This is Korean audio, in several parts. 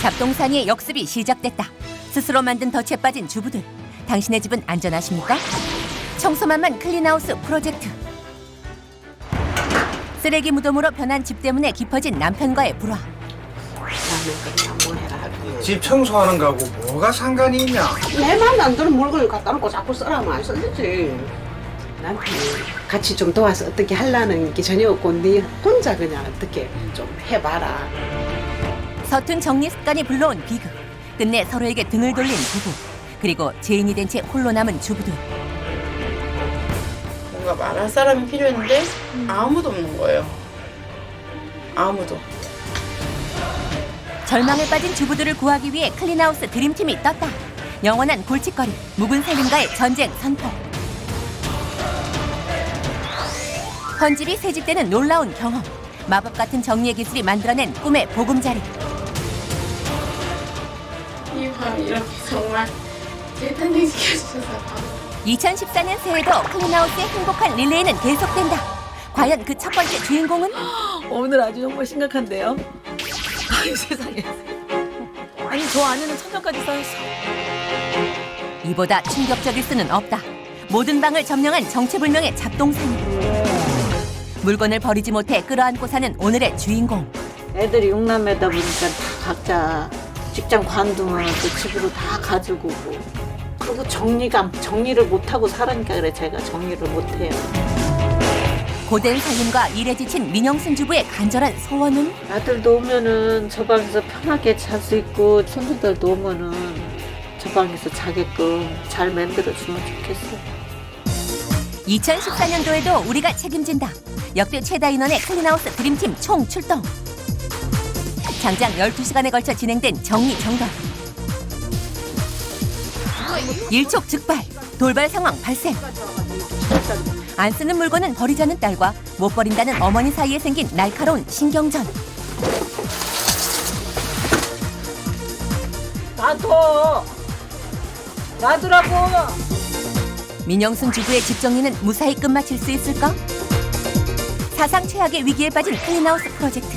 잡동사니의 역습이 시작됐다. 스스로 만든 덫에 빠진 주부들. 당신의 집은 안전하십니까? 청소만만 클린하우스 프로젝트. 쓰레기 무덤으로 변한 집 때문에 깊어진 남편과의 불화. 집 청소하는 거하고 뭐가 상관이 있냐? 내 맘에 안 드는 물건을 갖다 놓고 자꾸 쓰라면 안 쓰지. 남편이 같이 좀 도와서 어떻게 하려는 게 전혀 없고 네 혼자 그냥 어떻게 좀 해봐라. 서툰 정리 습관이 불러온 비극. 끝내 서로에게 등을 돌린 부부. 그리고 죄인이 된 채 홀로 남은 주부들. 뭔가 말할 사람이 필요했는데 아무도 없는 거예요. 아무도. 절망에 빠진 주부들을 구하기 위해 클린하우스 드림팀이 떴다. 영원한 골칫거리, 묵은 살림과의 전쟁 선포. 헌집이 새집되는 놀라운 경험. 마법 같은 정리의 기술이 만들어낸 꿈의 보금자리. 이 밤 이렇게 정말 재탄생시켜주셔서 2014년 새해도 클린하우스의 행복한 릴레이는 계속된다. 과연 그 첫 번째 주인공은? 오늘 아주 정말 심각한데요. 아유 세상에. 아니 저 안에는 천장까지 쌓였어. 이보다 충격적일 수는 없다. 모든 방을 점령한 정체불명의 잡동사니. 물건을 버리지 못해 끌어안고 사는 오늘의 주인공. 애들이 6남매다 보니까 다 각자 직장 관두면 또 집으로 다 가지고 오고. 그리고 정리를 못하고 살으니까 그래 제가 정리를 못해요. 고된 살림과 일에 지친 민영순 주부의 간절한 소원은? 아들도 오면은 저 방에서 편하게 잘 수 있고 손주들도 오면은 저 방에서 자게끔 잘 만들어주면 좋겠어. 2014년도에도 우리가 책임진다. 역대 최다 인원의 클린하우스 드림팀 총 출동. 장장 12시간에 걸쳐 진행된 정리정돈. 일촉즉발, 돌발 상황 발생. 안 쓰는 물건은 버리자는 딸과 못 버린다는 어머니 사이에 생긴 날카로운 신경전. 놔두라고. 민영순 주부의 집 정리는 무사히 끝마칠 수 있을까? 사상 최악의 위기에 빠진 클린하우스 프로젝트.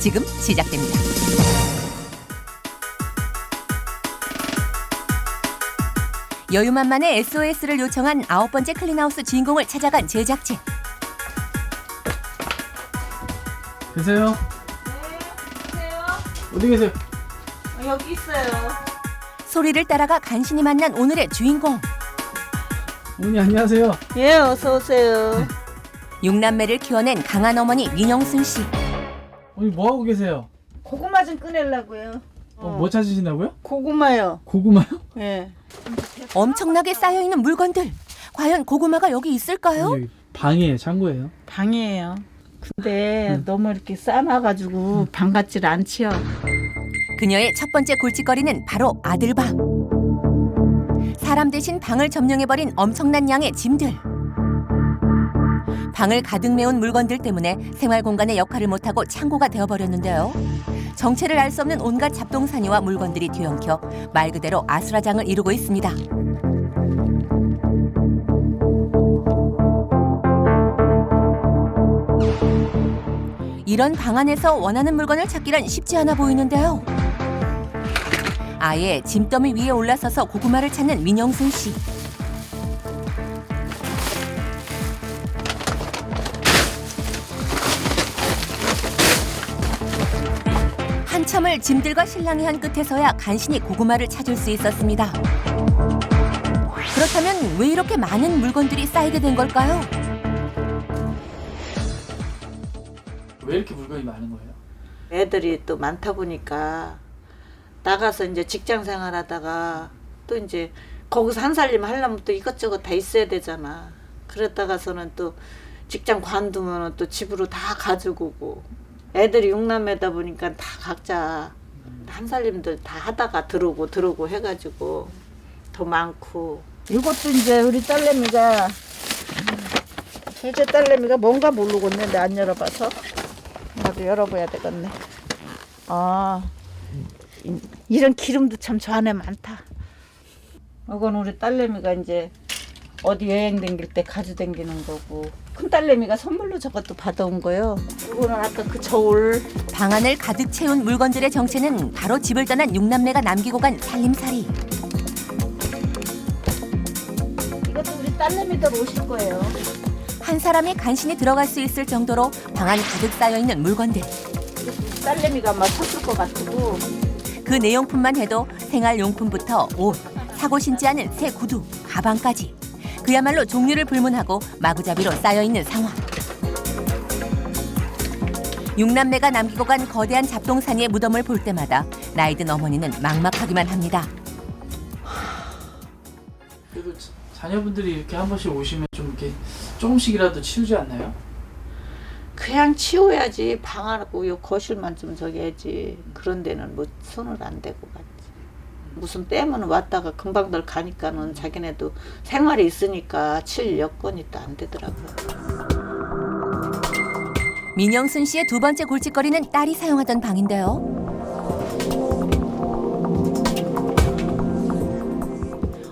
지금 시작됩니다. 여유만만의 SOS를 요청한 9번째 클린하우스 주인공을 찾아간 제작진. 계세요? 어디 계세요? 여기 있어요. 소리를 따라가 간신히 만난 오늘의 주인공. 어머니 안녕하세요. 예, 어서 오세요. 6남매를 키워낸 강한 어머니 민영순 씨. 어머니 뭐 하고 계세요? 고구마 좀 꺼내려고요. 뭐 찾으신다고요? 고구마요. 고구마요? 예. 엄청나게 쌓여있는 물건들. 과연 고구마가 여기 있을까요? 여기 방이에요, 창고예요? 방이에요. 근데 너무 이렇게 싸놔가지고 방 같질 않지요. 그녀의 첫 번째 골칫거리는 바로 아들방. 사람 대신 방을 점령해버린 엄청난 양의 짐들. 방을 가득 메운 물건들 때문에 생활 공간의 역할을 못하고 창고가 되어버렸는데요. 정체를 알 수 없는 온갖 잡동사니와 물건들이 뒤엉켜 말 그대로 아수라장을 이루고 있습니다. 이런 방 안에서 원하는 물건을 찾기란 쉽지 않아 보이는데요. 아예 짐더미 위에 올라서서 고구마를 찾는 민영순 씨. 한참을 짐들과 실랑이 한 끝에서야 간신히 고구마를 찾을 수 있었습니다. 그렇다면 왜 이렇게 많은 물건들이 쌓이게 된 걸까요? 왜 이렇게 물건이 많은 거예요? 애들이 또 많다 보니까 나가서 이제 직장 생활하다가 또 이제 거기서 한 살림 하려면 또 이것저것 다 있어야 되잖아. 그러다가서는 또 직장 관두면 또 집으로 다 가지고 오고. 애들이 6남매다 보니까 다 각자 한 살림들 다 하다가 들어오고 해가지고 더 많고. 이것도 이제 우리 딸내미가 둘째 딸내미가 뭔가 모르겠네. 안 열어봐서 나도 열어봐야 되겠네. 이런 기름도 참 저 안에 많다. 이건 우리 딸내미가 이제 어디 여행 다닐 때 가져 다니는 거고. 큰딸내미가 선물로 저것도 받아온 거요. 이거는 아까 그 저울. 방 안을 가득 채운 물건들의 정체는 바로 집을 떠난 6남매가 남기고 간 살림살이. 이것도 우리 딸내미들 오실 거예요. 한 사람이 간신히 들어갈 수 있을 정도로 방 안 가득 쌓여있는 물건들. 이것도 딸내미가 아마 쳤을 것 같고. 그 내용품만 해도 생활용품부터 옷, 사고 신지 않은 새 구두, 가방까지. 그야말로 종류를 불문하고 마구잡이로 쌓여있는 상황. 6남매가 남기고 간 거대한 잡동사니의 무덤을 볼 때마다 나이든 어머니는 막막하기만 합니다. 그래도 자녀분들이 이렇게 한 번씩 오시면 좀 이렇게 조금씩이라도 치우지 않나요? 그냥 치워야지. 방하고 요 거실만 좀 저기 해야지. 그런 데는 뭐 손을 안 대고 갔지. 무슨 빼면 왔다가 금방들 가니까는 자기네도 생활이 있으니까 칠 여건이 또 안 되더라고요. 민영순 씨의 두 번째 골칫거리는 딸이 사용하던 방인데요.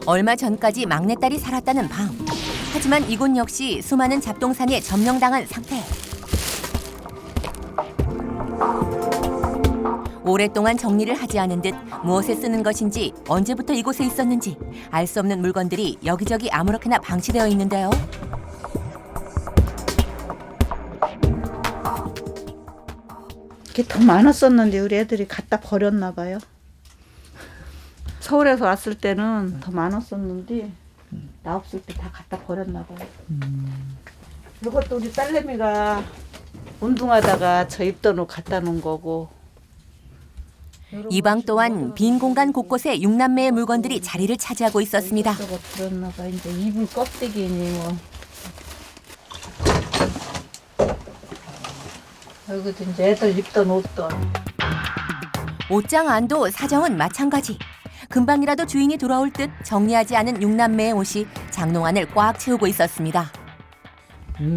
얼마 전까지 막내딸이 살았다는 방. 하지만 이곳 역시 수많은 잡동사니에 점령당한 상태. 오랫동안 정리를 하지 않은 듯 무엇에 쓰는 것인지 언제부터 이곳에 있었는지 알 수 없는 물건들이 여기저기 아무렇게나 방치되어 있는데요. 이게 더 많았었는데 우리 애들이 갖다 버렸나 봐요. 서울에서 왔을 때는 더 많았었는데 나 없을 때 다 갖다 버렸나 봐요. 이것도 우리 딸내미가 운동하다가 저 입던 옷 갖다 놓은 거고. 이 방 또한 빈 공간 곳곳에 6남매의 물건들이 자리를 차지하고 있었습니다. 저거 들었나 봐. 이제 이불 껍데기니 뭐. 여기도 이제 애들 입던 옷들. 옷장 안도 사정은 마찬가지. 금방이라도 주인이 돌아올 듯 정리하지 않은 6남매의 옷이 장롱 안을 꽉 채우고 있었습니다.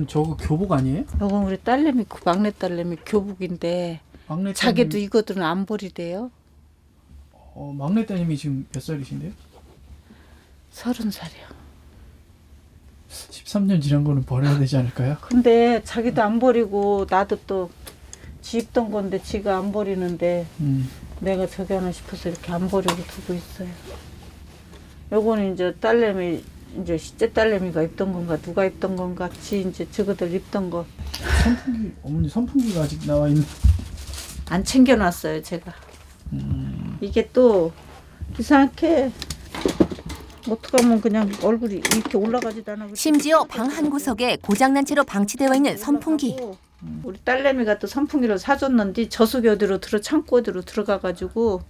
저거 교복 아니에요? 이건 우리 딸내미 막내 딸내미 교복인데 막내 자기도 따님, 이거들은 안 버리대요. 막내 따님이 지금 몇 살이신데요? 30살이요. 13년 지난 거는 버려야 되지 않을까요? 근데 자기도 안 버리고 나도 또 지 입던 건데 지가 안 버리는데 내가 저기 하나 싶어서 이렇게 안 버리고 두고 있어요. 요거는 이제 딸내미 이제 시째 딸내미가 입던 건가 누가 입던 건가 지 이제 저거들 입던 거 안 선풍기, 어머니 선풍기가 아직 나와 있는. 챙겨놨어요 제가. 이게 또 이상하게 어떡하면 그냥 얼굴이 이렇게 올라가지도 않아. 심지어 방 한 구석에 고장난 채로 방치되어 있는 선풍기. 우리 딸내미가 또 선풍기를 사줬는데 저속이 어디로 창고 어디로 들어가가지고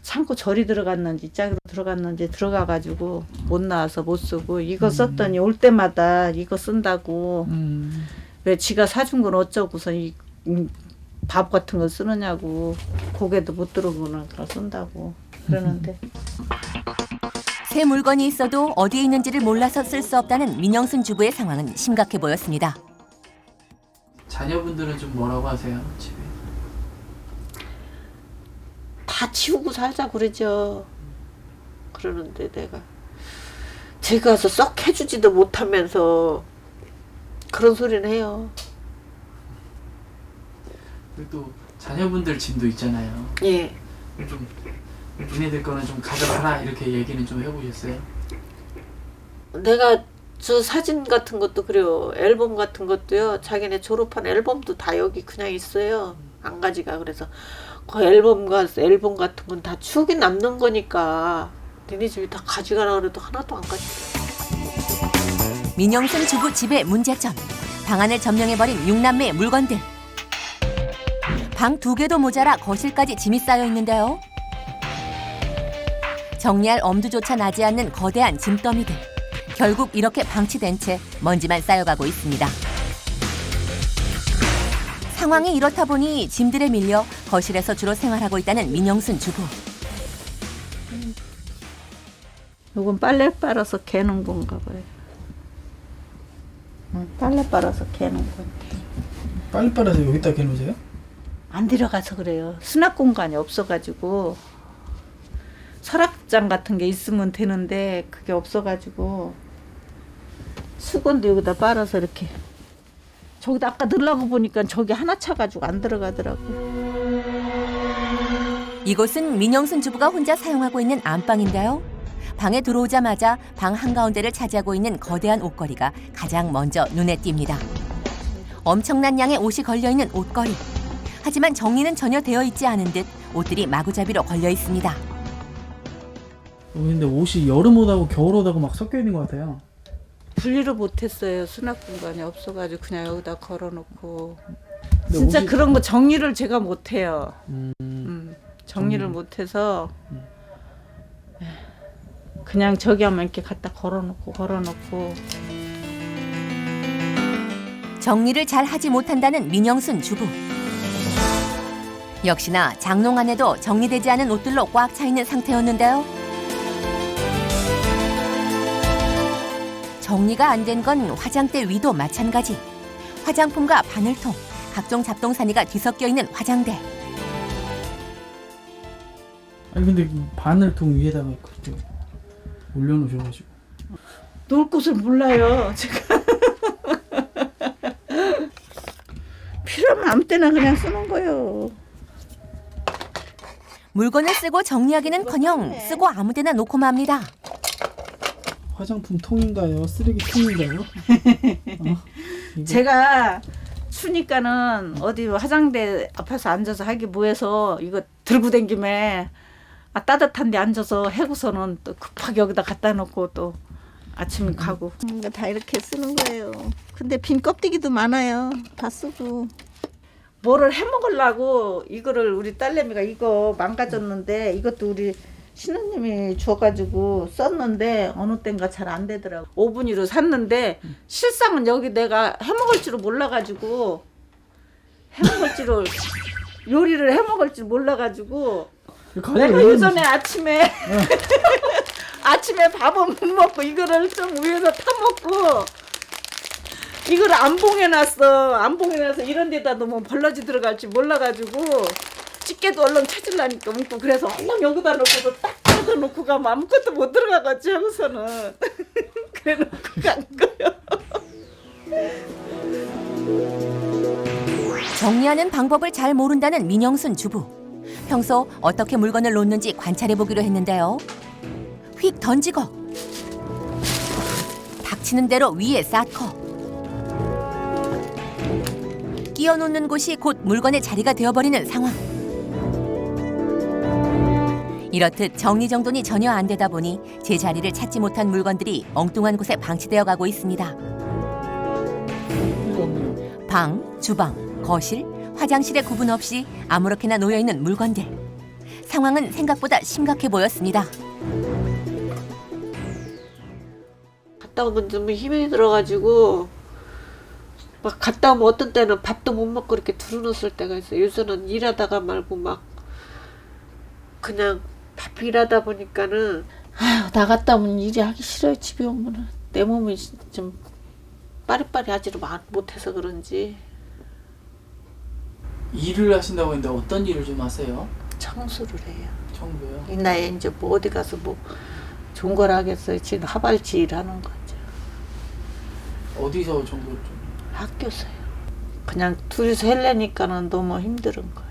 창고 절이 들어갔는지 짝으로 들어갔는지 들어가가지고 못 나와서 못 쓰고 이거 썼더니 올 때마다 이거 쓴다고 왜 지가 사준 건 어쩌고서 이 바보 같은 거 쓰느냐고 고개도 못 들어보나 쓴다고 그러는데 새 물건이 있어도 어디에 있는지를 몰라서 쓸 수 없다는 민영순 주부의 상황은 심각해 보였습니다. 자녀분들은 좀 뭐라고 하세요, 집에? 다 치우고 살자 그러죠. 그러는데 내가 제가 와서 썩 해주지도 못하면서 그런 소리는 해요. 그리고 또 자녀분들 짐도 있잖아요. 예. 좀 니네들 거는 좀 가져가라 이렇게 얘기는 좀 해보셨어요? 내가 저 사진 같은 것도 그래요. 앨범 같은 것도요. 자기네 졸업한 앨범도 다 여기 그냥 있어요. 안 가지가. 그래서 그 앨범 같은 건 다 추억이 남는 거니까 니네 집이 다 가져가라 그래도 하나도 안 가지고. 민영순 주부 집의 문제점. 방 안을 점령해버린 6남매의 물건들. 방 2개도 모자라 거실까지 짐이 쌓여 있는데요. 정리할 엄두조차 나지 않는 거대한 짐더미들. 결국 이렇게 방치된 채 먼지만 쌓여가고 있습니다. 상황이 이렇다 보니 짐들에 밀려 거실에서 주로 생활하고 있다는 민영순 주부. 이건 빨래 빨아서 개는 건가 봐요. 빨래 빨아서 개는 건데. 빨리 빨아서 여기다 개놓으세요? 안 들어가서 그래요. 수납 공간이 없어가지고 서랍장 같은 게 있으면 되는데 그게 없어가지고 수건도 여기다 빨아서 이렇게. 저기다 아까 넣으려고 보니까 저기 하나 차가지고 안 들어가더라고. 이곳은 민영순 주부가 혼자 사용하고 있는 안방인데요. 방에 들어오자마자 방 한가운데를 차지하고 있는 거대한 옷걸이가 가장 먼저 눈에 띕니다. 엄청난 양의 옷이 걸려있는 옷걸이. 하지만 정리는 전혀 되어 있지 않은 듯 옷들이 마구잡이로 걸려 있습니다. 근데 옷이 여름 옷하고 겨울 옷하고 막 섞여 있는 것 같아요. 분리를 못했어요. 수납 공간이 없어가지고 그냥 여기다 걸어놓고. 근데 진짜 옷이- 그런 거 정리를 제가 못해요. 정리를 정리. 못해서 그냥 저기 하면 이렇게 갖다 걸어놓고 정리를 잘 하지 못한다는 민영순 주부. 역시나 장롱 안에도 정리되지 않은 옷들로 꽉 차 있는 상태였는데요. 정리가 안 된 건 화장대 위도 마찬가지. 화장품과 바늘통, 각종 잡동사니가 뒤섞여 있는 화장대. 아니 근데 바늘통 위에다가 그렇게 올려놓으셔가지고. 놓을 곳을 몰라요. 제가 필요하면 아무 때나 그냥 쓰는 거예요. 물건을 쓰고 정리하기는커녕 쓰고 아무데나 놓고 맙니다. 화장품 통인가요? 쓰레기 통인가요? 제가 추니까는 어디 화장대 앞에서 앉아서 하기 뭐해서 이거 들고 댕김에 따뜻한 데 앉아서 해고서는 또 급하게 여기다 갖다 놓고 또 아침에 가고. 그러니까 다 이렇게 쓰는 거예요. 근데 빈 껍데기도 많아요. 다 쓰고. 뭐를 해 먹으려고 이거를 우리 딸내미가 이거 망가졌는데 이것도 우리 신우님이 줘가지고 썼는데 어느 땐가 잘 안 되더라고. 오븐이로 샀는데 실상은 여기 내가 해 먹을 줄을 몰라가지고 요리를 해 먹을 줄 몰라가지고 내가 예전에 아침에 아침에 밥은 못 먹고 이거를 좀 위에서 타먹고 이걸 안 봉해놨어 이런 데다 놓으면 벌러지 들어갈지 몰라가지고 집게도 얼른 찾으려니까 묻고 그래서 얼른 여기다 놓고서 딱 닫아놓고 가면 아무것도 못 들어가겠지 하고서는 그래 놓고 간 거요. 정리하는 방법을 잘 모른다는 민영순 주부. 평소 어떻게 물건을 놓는지 관찰해보기로 했는데요. 휙 던지고 닥치는 대로 위에 쌓고 끼워놓는 곳이 곧 물건의 자리가 되어버리는 상황. 이렇듯 정리정돈이 전혀 안 되다 보니 제자리를 찾지 못한 물건들이 엉뚱한 곳에 방치되어 가고 있습니다. 방, 주방, 거실, 화장실에 구분 없이 아무렇게나 놓여있는 물건들. 상황은 생각보다 심각해 보였습니다. 갔다 오면 너무 힘이 들어가지고 막 갔다 오면 어떤 때는 밥도 못 먹고 이렇게 두루놓을 때가 있어요. 요새는 일하다가 말고 막 그냥 바쁘게 일하다 보니까는 아휴 나갔다 오면 일이 하기 싫어요. 집에 오면은 내 몸이 좀 빠리빠리하지를 못해서 그런지. 일을 하신다고 했는데 어떤 일을 좀 하세요? 청소를 해요. 청소요? 이 나이에 이제 뭐 어디 가서 뭐 좋은 걸 하겠어요. 지금 하발지 일하는 거죠. 어디서 청소를 좀? 학교서요. 그냥 둘이서 하려니까는 너무 힘든 거예요.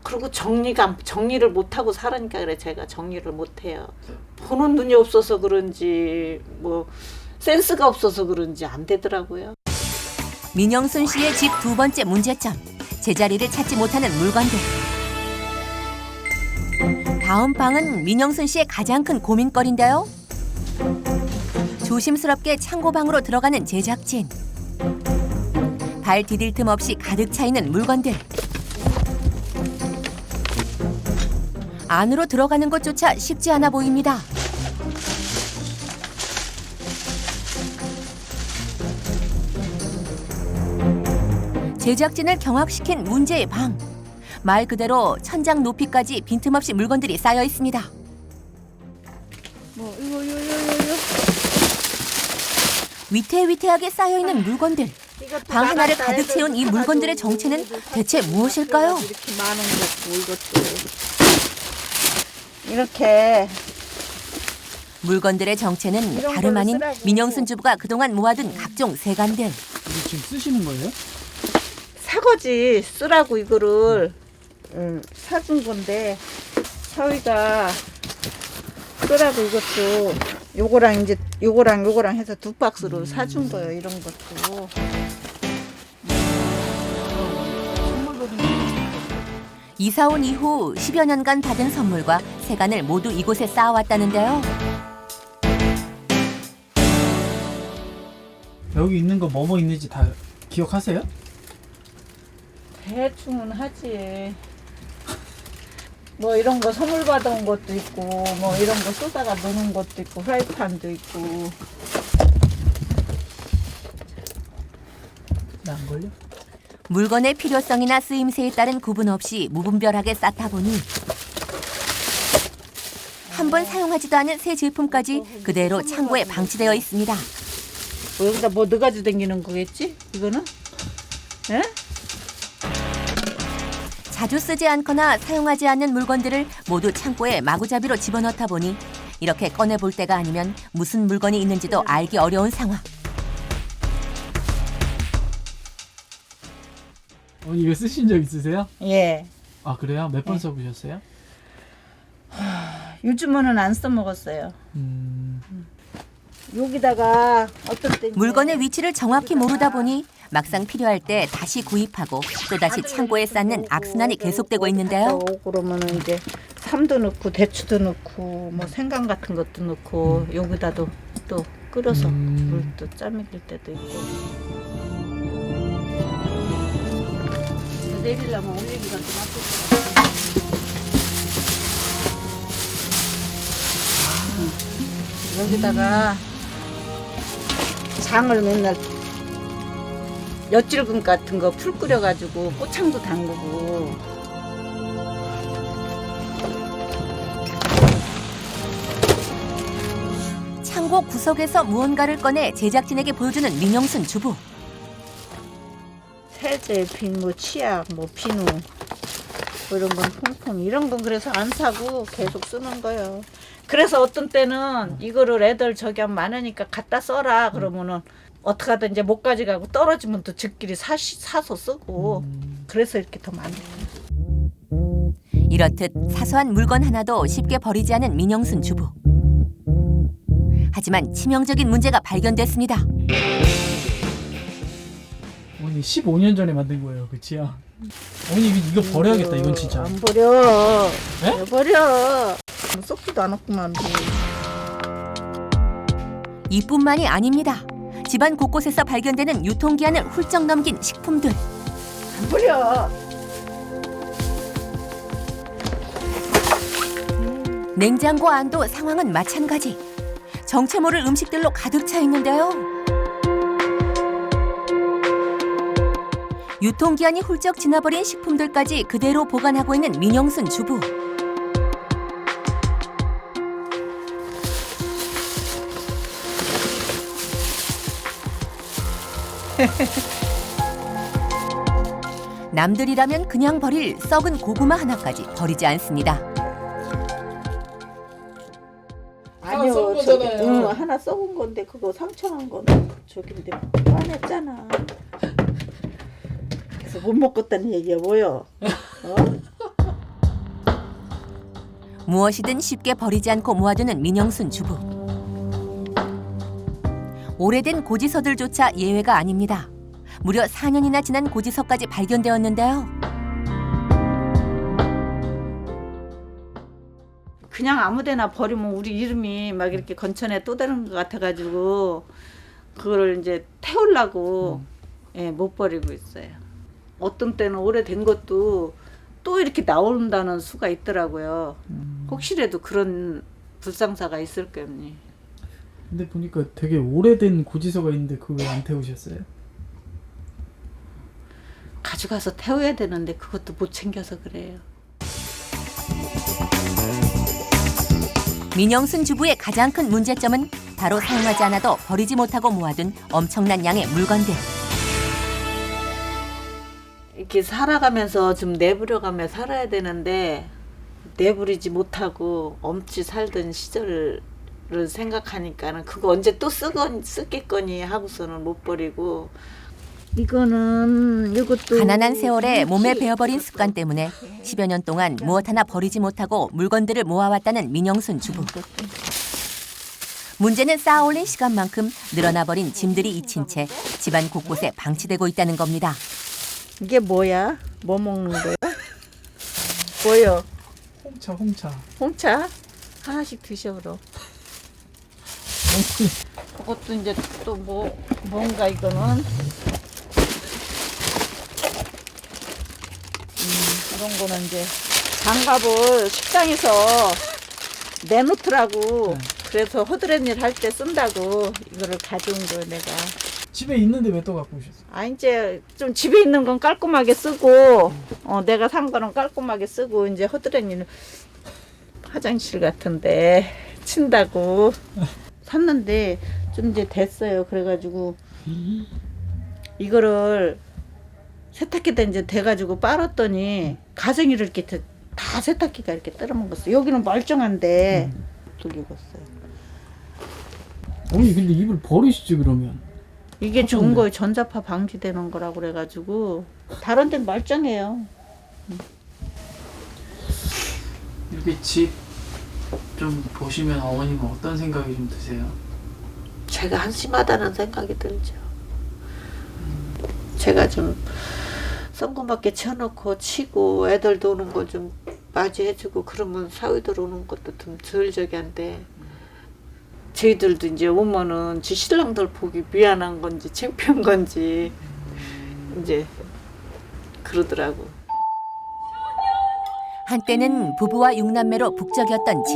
그리고 정리를 못하고 살으니까 그래. 제가 정리를 못해요. 보는 눈이 없어서 그런지 뭐 센스가 없어서 그런지 안 되더라고요. 민영순 씨의 집 두 번째 문제점. 제자리를 찾지 못하는 물건들. 다음 방은 민영순 씨의 가장 큰 고민거리인데요. 조심스럽게 창고방으로 들어가는 제작진. 발 디딜 틈 없이 가득 차 있는 물건들. 안으로 들어가는 것조차 쉽지 않아 보입니다. 제작진을 경악시킨 문제의 방. 말 그대로 천장 높이까지 빈틈없이 물건들이 쌓여 있습니다. 뭐 이거 위태위태하게 쌓여 있는 물건들. 방 하나를 가득 채운 이 물건들의 정체는 대체 무엇일까요? 이렇게 많은 거고 이것도 이렇게 물건들의 정체는 이런 다름 걸로 아닌 쓰라고. 민영순 주부가 그동안 모아둔 각종 세간들. 이거 지금 쓰시는 거예요? 사거지 쓰라고 이거를 사준 건데 사위가 쓰라고 이것도 요거랑 이제 요거랑 해서 2박스로 사준 거예요. 이런 것도. 이사 온 이후 10여 년간 받은 선물과 세간을 모두 이곳에 쌓아왔다는데요. 여기 있는 거 뭐뭐 있는지 다 기억하세요? 대충은 하지. 뭐 이런 거 선물 받아온 것도 있고 뭐 이런 거 쓰다가 노는 것도 있고 프라이팬도 있고. 나 안 걸려? 물건의 필요성이나 쓰임새에 따른 구분 없이 무분별하게 쌓다 보니 한 번 사용하지도 않은 새 제품까지 그대로 창고에 방치되어 있습니다. 뭐 여기다 뭐 넣어가지고 다니는 거겠지? 이거는? 에? 자주 쓰지 않거나 사용하지 않는 물건들을 모두 창고에 마구잡이로 집어넣다 보니 이렇게 꺼내볼 때가 아니면 무슨 물건이 있는지도 알기 어려운 상황. 어머니 이거 쓰신 적 있으세요? 예. 아 그래요? 몇 번 써보셨어요? 요즘은 안 써먹었어요. 여기다가 어떤 때 물건의 위치를 정확히 모르다 보니 막상 필요할 때 다시 구입하고 또다시 창고에 쌓는 악순환이 계속되고 있는데요. 그러면은 이제 삼도 넣고 대추도 넣고 뭐 생강 같은 것도 넣고 여기다도 또 끓여서 물도 짜먹일 때도 있고. 내리려면 올리기가 좀 아프고. 여기다가 장을 맨날 엿질금 같은 거 풀 끓여가지고 꼬창도 담그고. 창고 구석에서 무언가를 꺼내 제작진에게 보여주는 민영순 주부. 세제, 뭐 치약, 뭐 비누 뭐 이런 건 퐁퐁 이런 건 그래서 안 사고 계속 쓰는 거예요. 그래서 어떤 때는 이거를 애들 저기 하면 많으니까 갖다 써라 그러면은 어떻게 하든 이제 못 가져가고 떨어지면 또 저끼리 사서 쓰고 그래서 이렇게 더 많이. 이렇듯 사소한 물건 하나도 쉽게 버리지 않은 민영순 주부. 하지만 치명적인 문제가 발견됐습니다. 어머니 15년 전에 만든 거예요, 그치요? 어머니 이거 버려야겠다, 이건 진짜. 안 버려. 네? 왜 버려? 썩지도 않았구만. 이뿐만이 아닙니다. 집안 곳곳에서 발견되는 유통기한을 훌쩍 넘긴 식품들. 안 버려. 냉장고 안도 상황은 마찬가지. 정체 모를 음식들로 가득 차 있는데요. 유통기한이 훌쩍 지나버린 식품들까지 그대로 보관하고 있는 민영순 주부. 남들이라면 그냥 버릴 썩은 고구마 하나까지 버리지 않습니다. 하나 썩은 거잖아요. 하나 썩은 건데 그거 상처난 거는 저긴데 꺼냈잖아. 그래서 못 먹겠다는 얘기야 뭐여? 무엇이든 쉽게 버리지 않고 모아두는 민영순 주부. 오래된 고지서들조차 예외가 아닙니다. 무려 4년이나 지난 고지서까지 발견되었는데요. 그냥 아무데나 버리면 우리 이름이 막 이렇게 건천에 떠다니는 것 같아가지고 그거를 이제 태우려고 못 버리고 있어요. 어떤 때는 오래된 것도 또 이렇게 나온다는 수가 있더라고요. 혹시라도 그런 불상사가 있을 거니. 근데 보니까 되게 오래된 고지서가 있는데 그거 왜 안 태우셨어요? 가져가서 태워야 되는데 그것도 못 챙겨서 그래요. 민영순 주부의 가장 큰 문제점은 바로 사용하지 않아도 버리지 못하고 모아둔 엄청난 양의 물건들. 이렇게 살아가면서 좀 내부려가며 살아야 되는데 내부리지 못하고 엄치 살던 시절 를 생각하니까는 그거 언제 또 쓰겠거니 하고서는 못 버리고. 이것도 가난한 세월에 몸에 배어버린 습관 때문에 10여 년 동안 무엇 하나 버리지 못하고 물건들을 모아왔다는 민영순 주부. 문제는 쌓아올린 시간만큼 늘어나버린 짐들이 잊힌 채 집안 곳곳에 방치되고 있다는 겁니다. 이게 뭐야? 뭐 먹는 거야? 뭐요? 홍차. 홍차? 하나씩 드셔 그럼. 그것도 이제 또 뭔가 이거는 이런 거는 이제 장갑을 식당에서 내놓더라고. 그래서 허드렛 일 할 때 쓴다고 이거를 가져온 거예요 내가. 집에 있는데 왜 또 갖고 오셨어요? 아 이제 좀 집에 있는 건 깔끔하게 쓰고 내가 산 거는 깔끔하게 쓰고 이제 허드렛 일 화장실 같은데 친다고 샀는데 좀 이제 됐어요. 그래가지고 이거를 세탁기에다 이제 대가지고 빨았더니 가정이를 이렇게 다 세탁기가 이렇게 떨어먹었어. 여기는 멀쩡한데 또 익었어요. 어머니 근데 이걸 버리시지 그러면? 이게 좋은 거예요. 전자파 방지되는 거라고 그래가지고 다른 데는 멀쩡해요. 이렇게 집 좀 보시면 어머님은 어떤 생각이 좀 드세요? 제가 한심하다는 생각이 들죠. 제가 좀 썬금밖에 쳐놓고 치고 애들 도는 거 좀 맞이해주고 그러면 사위들 오는 것도 좀 덜 저기 한데 저희들도 이제 오면은 지 신랑들 보기 미안한 건지 창피한 건지 이제 그러더라고. 한때는 부부와 6남매로 북적이었던 집.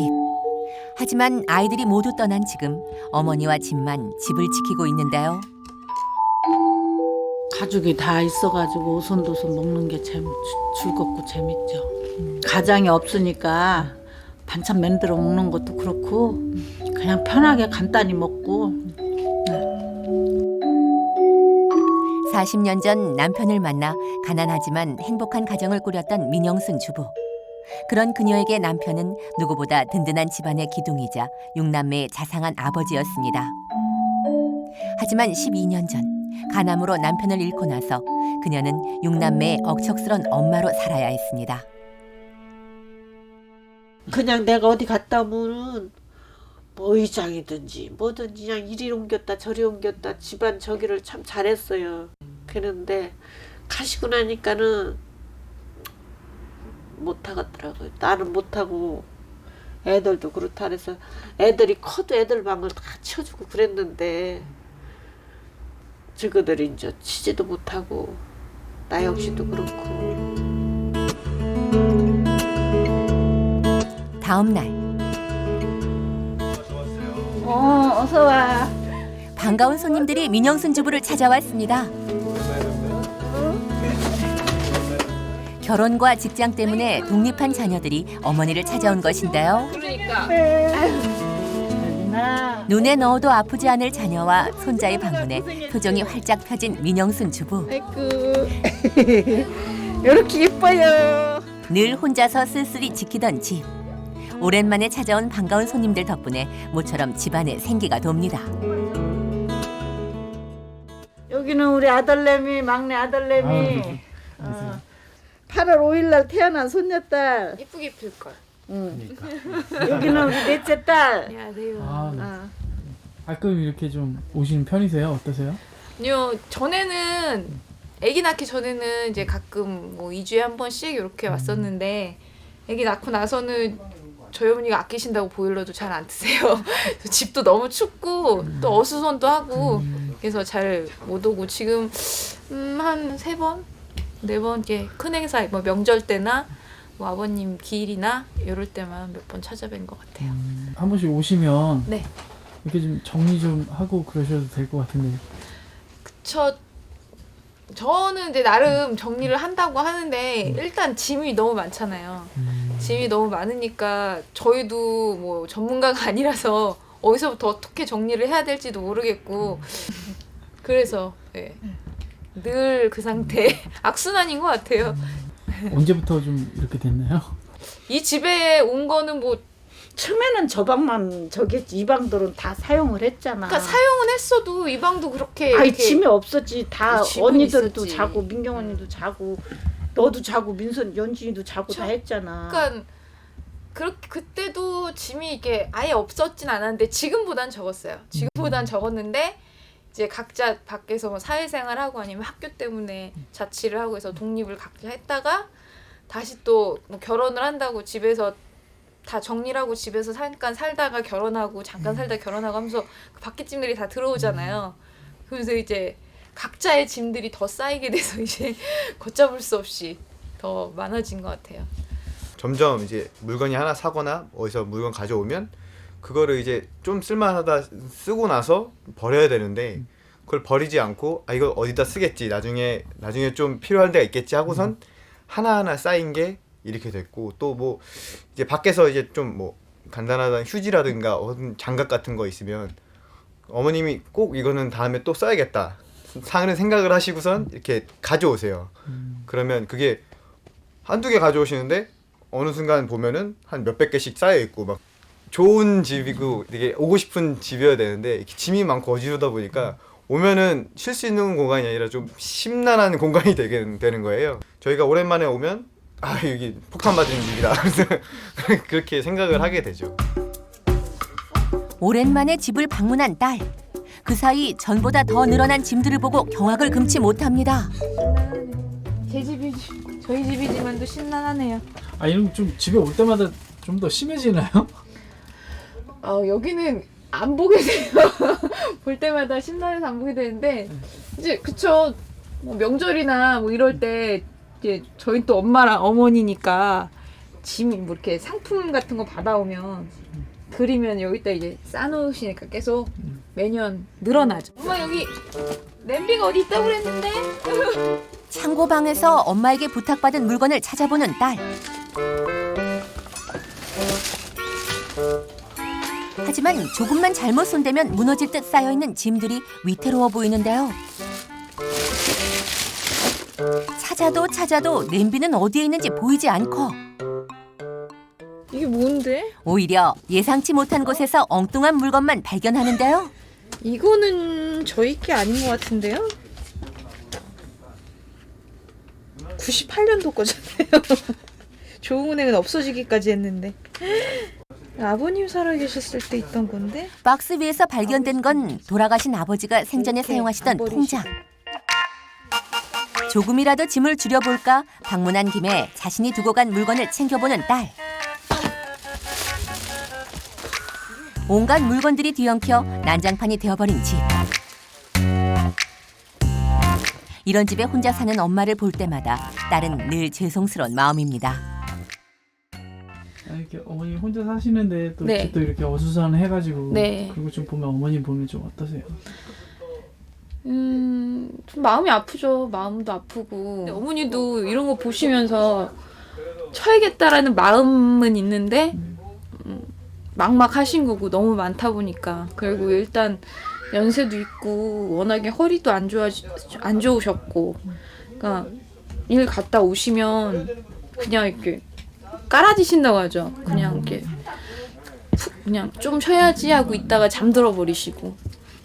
하지만 아이들이 모두 떠난 지금 어머니와 집만 집을 지키고 있는데요. 가족이 다 있어가지고 오손도손 먹는 게 즐겁고 재밌죠. 가장이 없으니까 반찬 만들어 먹는 것도 그렇고 그냥 편하게 간단히 먹고. 40년 전 남편을 만나 가난하지만 행복한 가정을 꾸렸던 민영순 주부. 그런 그녀에게 남편은 누구보다 든든한 집안의 기둥이자 6남매의 자상한 아버지였습니다. 하지만 12년 전 간암으로 남편을 잃고 나서 그녀는 6남매의 억척스런 엄마로 살아야 했습니다. 그냥 내가 어디 갔다 오면은 뭐 의장이든지 뭐든지 그냥 이리 옮겼다 저리 옮겼다 집안 저기를 참 잘했어요. 그런데 가시고 나니까는 못하겠더라고요. 나는 못하고 애들도 그렇다 그래서 애들이 커도 애들 방을 다 치워주고 그랬는데 저거들이 이제 치지도 못하고 나 역시도 그렇고. 다음 날 어서 와. 반가운 손님들이 민영순 주부를 찾아왔습니다. 결혼과 직장 때문에 독립한 자녀들이 어머니를 찾아온 것인데요. 눈에 넣어도 아프지 않을 자녀와 손자의 방문에 표정이 활짝 펴진 민영순 주부. 이렇게 예뻐요. 늘 혼자서 쓸쓸히 지키던 집. 오랜만에 찾아온 반가운 손님들 덕분에 모처럼 집안에 생기가 돕니다. 여기는 우리 아들내미, 막내 아들내미. 8월 5일 날 태어난 손녀딸. 이쁘게 입힐걸. 여기는 우리 넷째 딸. 안녕하세요. 가끔 이렇게 좀 오시는 편이세요? 어떠세요? 아니요, 전에는 아기 낳기 전에는 이제 가끔 뭐 2주에 한 번씩 이렇게 왔었는데 아기 낳고 나서는 저희 어머니가 아끼신다고 보일러도 잘 안 트세요. 집도 너무 춥고 또 어수선도 하고 그래서 잘 못 오고 지금 한 3번, 4번 이렇게 큰 행사 뭐 명절 때나 뭐 아버님 기일이나 이럴 때만 몇 번 찾아뵌 것 같아요. 한 번씩 오시면 네. 이렇게 좀 정리 좀 하고 그러셔도 될 것 같은데. 저는 이제 나름 정리를 한다고 하는데 일단 짐이 너무 많잖아요. 짐이 너무 많으니까 저희도 뭐 전문가가 아니라서 어디서부터 어떻게 정리를 해야 될지도 모르겠고 그래서 네. 늘 그 상태 악순환인 것 같아요. 언제부터 좀 이렇게 됐나요? 이 집에 온 거는 뭐 처음에는 저 방만 저겠지. 이 방들은 다 사용을 했잖아. 그러니까 사용은 했어도 이 방도 그렇게 아이 이렇게 짐이 없었지. 다 짐은 언니들도 있었지. 자고 민경 언니도 자고 너도 자고 민선 연진이도 자고 다 했잖아. 그러니까 그렇게 그때도 짐이 이게 아예 없었진 않았는데 지금보단 적었어요. 지금보단 적었는데 이제 각자 밖에서 뭐 사회생활하고 아니면 학교 때문에 자취를 하고 해서 독립을 각자 했다가 다시 또 뭐 결혼을 한다고 집에서 다 정리를 하고 집에서 잠깐 살다가 결혼하고 잠깐 살다 결혼하고 하면서 그 밖에 짐들이 다 들어오잖아요. 그래서 이제 각자의 짐들이 더 쌓이게 돼서 이제 걷잡을 수 없이 더 많아진 것 같아요. 점점 이제 물건이 하나 사거나 어디서 물건 가져오면 그거를 이제 좀 쓸만하다 쓰고 나서 버려야 되는데 그걸 버리지 않고 아 이거 어디다 쓰겠지 나중에 좀 필요한 데가 있겠지 하고선 하나하나 쌓인 게 이렇게 됐고 또 뭐 이제 밖에서 이제 좀 뭐 간단하다 휴지라든가 어떤 장갑 같은 거 있으면 어머님이 꼭 이거는 다음에 또 써야겠다 사는 생각을 하시고선 이렇게 가져오세요. 그러면 그게 한두 개 가져오시는데 어느 순간 보면은 한 몇백 개씩 쌓여 있고 막 좋은 집이고 되게 오고 싶은 집이어야 되는데 이렇게 짐이 많고 어지르다 보니까 오면은 쉴 수 있는 공간이 아니라 좀 심란한 공간이 되는 거예요. 저희가 오랜만에 오면 아 여기 폭탄 맞은 집이다. 그래서 그렇게 생각을 하게 되죠. 오랜만에 집을 방문한 딸. 그 사이 전보다 더 늘어난 짐들을 보고 경악을 금치 못합니다. 제 집이지 저희 집이지만도 심란하네요. 아 이런 좀 집에 올 때마다 좀 더 심해지나요? 여기는 안 보게 돼요. 볼 때마다 심란해서 안 보게 되는데 이제 그쵸. 뭐 명절이나 뭐 이럴 때 이제 저희 또 엄마랑 어머니니까 짐 뭐 이렇게 상품 같은 거 받아오면 그리면 여기다 이제 싸놓으시니까 계속 매년 늘어나죠. 엄마 여기 냄비가 어디 있다고 그랬는데? 창고방에서 엄마에게 부탁받은 물건을 찾아보는 딸. 하지만 조금만 잘못 손대면 무너질 듯 쌓여있는 짐들이 위태로워 보이는데요. 찾아도 냄비는 어디에 있는지 보이지 않고 이게 뭔데? 오히려 예상치 못한 곳에서 엉뚱한 물건만 발견하는데요. 이거는 저희 게 아닌 것 같은데요? 98년도 거잖아요. 조은행은 없어지기까지 했는데 아버님 살아계셨을 때 있던 건데? 박스 위에서 발견된 건 돌아가신 아버지가 생전에 사용하시던 통장. 조금이라도 짐을 줄여볼까 방문한 김에 자신이 두고 간 물건을 챙겨보는 딸. 온갖 물건들이 뒤엉켜 난장판이 되어버린 집. 이런 집에 혼자 사는 엄마를 볼 때마다 딸은 늘 죄송스러운 마음입니다. 이렇게 어머니 혼자 사시는데 또, 네. 또 이렇게 어수선해가지고 네. 그리고 좀 보면 어머님 보면 좀 어떠세요? 좀 마음이 아프죠. 마음도 아프고 어머니도 이런 거 보시면서 쳐야겠다라는 마음은 있는데 막막하신 거고 너무 많다 보니까 그리고 일단 연세도 있고 워낙에 허리도 안 좋으셨고 그러니까 일 갔다 오시면 그냥 이렇게 깔아지신다고 하죠. 그냥 이렇게 푹 그냥 좀 쉬어야지 하고 있다가 잠들어 버리시고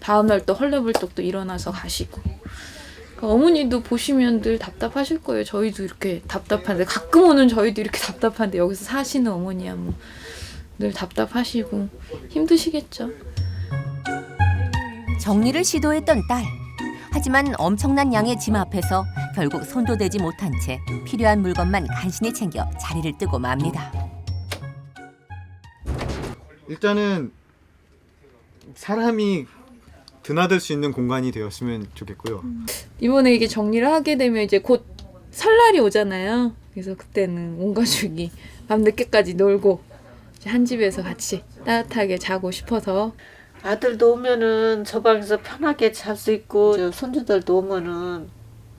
다음날 또 헐레벌떡 또 일어나서 가시고 그러니까 어머니도 보시면 늘 답답하실 거예요. 저희도 이렇게 답답한데 가끔 오는 저희도 이렇게 답답한데 여기서 사시는 어머니야 뭐 늘 답답하시고 힘드시겠죠. 정리를 시도했던 딸. 하지만 엄청난 양의 짐 앞에서 결국 손도 대지 못한 채 필요한 물건만 간신히 챙겨 자리를 뜨고 맙니다. 일단은 사람이 드나들 수 있는 공간이 되었으면 좋겠고요. 이번에 이게 정리를 하게 되면 이제 곧 설날이 오잖아요. 그래서 그때는 온 가족이 밤 늦게까지 놀고 이제 한 집에서 같이 따뜻하게 자고 싶어서 아들도 오면은 저 방에서 편하게 잘 수 있고 저 손주들도 오면은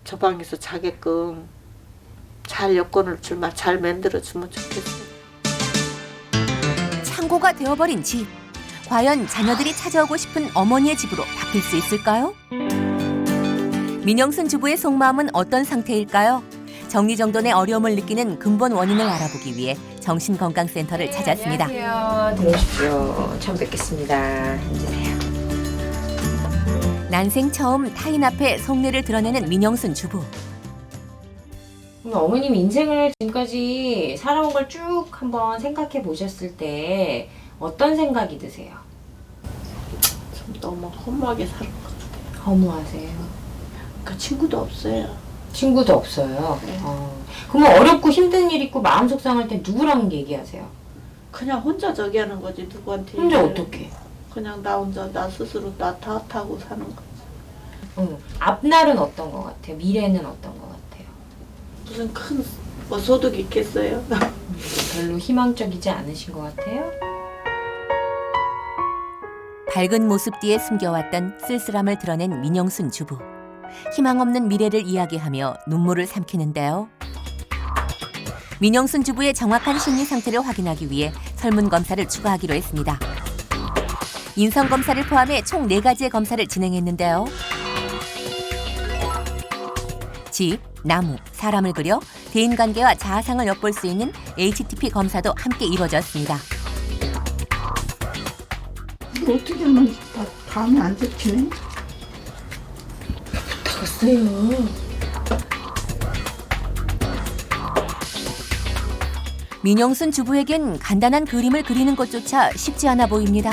저 방에서 자게끔 잘 여건을 잘 만들어주면 좋겠어요. 창고가 되어버린 집. 과연 자녀들이 찾아오고 싶은 어머니의 집으로 바뀔 수 있을까요? 민영순 주부의 속마음은 어떤 상태일까요? 정리정돈의 어려움을 느끼는 근본 원인을 알아보기 위해 정신건강센터를 찾았습니다. 안녕하세요. 들어오십시오. 처음 뵙겠습니다. 앉으세요. 난생 처음 타인 앞에 속내를 드러내는 민영순 주부. 어머님 인생을 지금까지 살아온 걸 쭉 한번 생각해 보셨을 때 어떤 생각이 드세요? 좀 너무 허무하게 사는 것 같아요. 허무하세요? 그 친구도 없어요. 친구도 없어요? 네. 그러면 어렵고 힘든 일 있고 마음 속상할 때 누구랑 얘기하세요? 그냥 혼자 저기 하는 거지 누구한테. 혼자 얘기를. 어떻게? 그냥 나 혼자 나 스스로 나 탓하고 사는 거지. 앞날은 어떤 것 같아요? 미래는 어떤 것 같아요? 무슨 큰 뭐 소득이 있겠어요? 별로 희망적이지 않으신 것 같아요? 밝은 모습 뒤에 숨겨왔던 쓸쓸함을 드러낸 민영순 주부. 희망 없는 미래를 이야기하며 눈물을 삼키는데요. 민영순 주부의 정확한 심리 상태를 확인하기 위해 설문검사를 추가하기로 했습니다. 인성검사를 포함해 총 4가지의 검사를 진행했는데요. 집, 나무, 사람을 그려 대인관계와 자아상을 엿볼 수 있는 HTP 검사도 함께 이루어졌습니다. 이거 어떻게 하면 다음에 안 잡히네? 민영순 주부에겐 간단한 그림을 그리는 것조차 쉽지 않아 보입니다.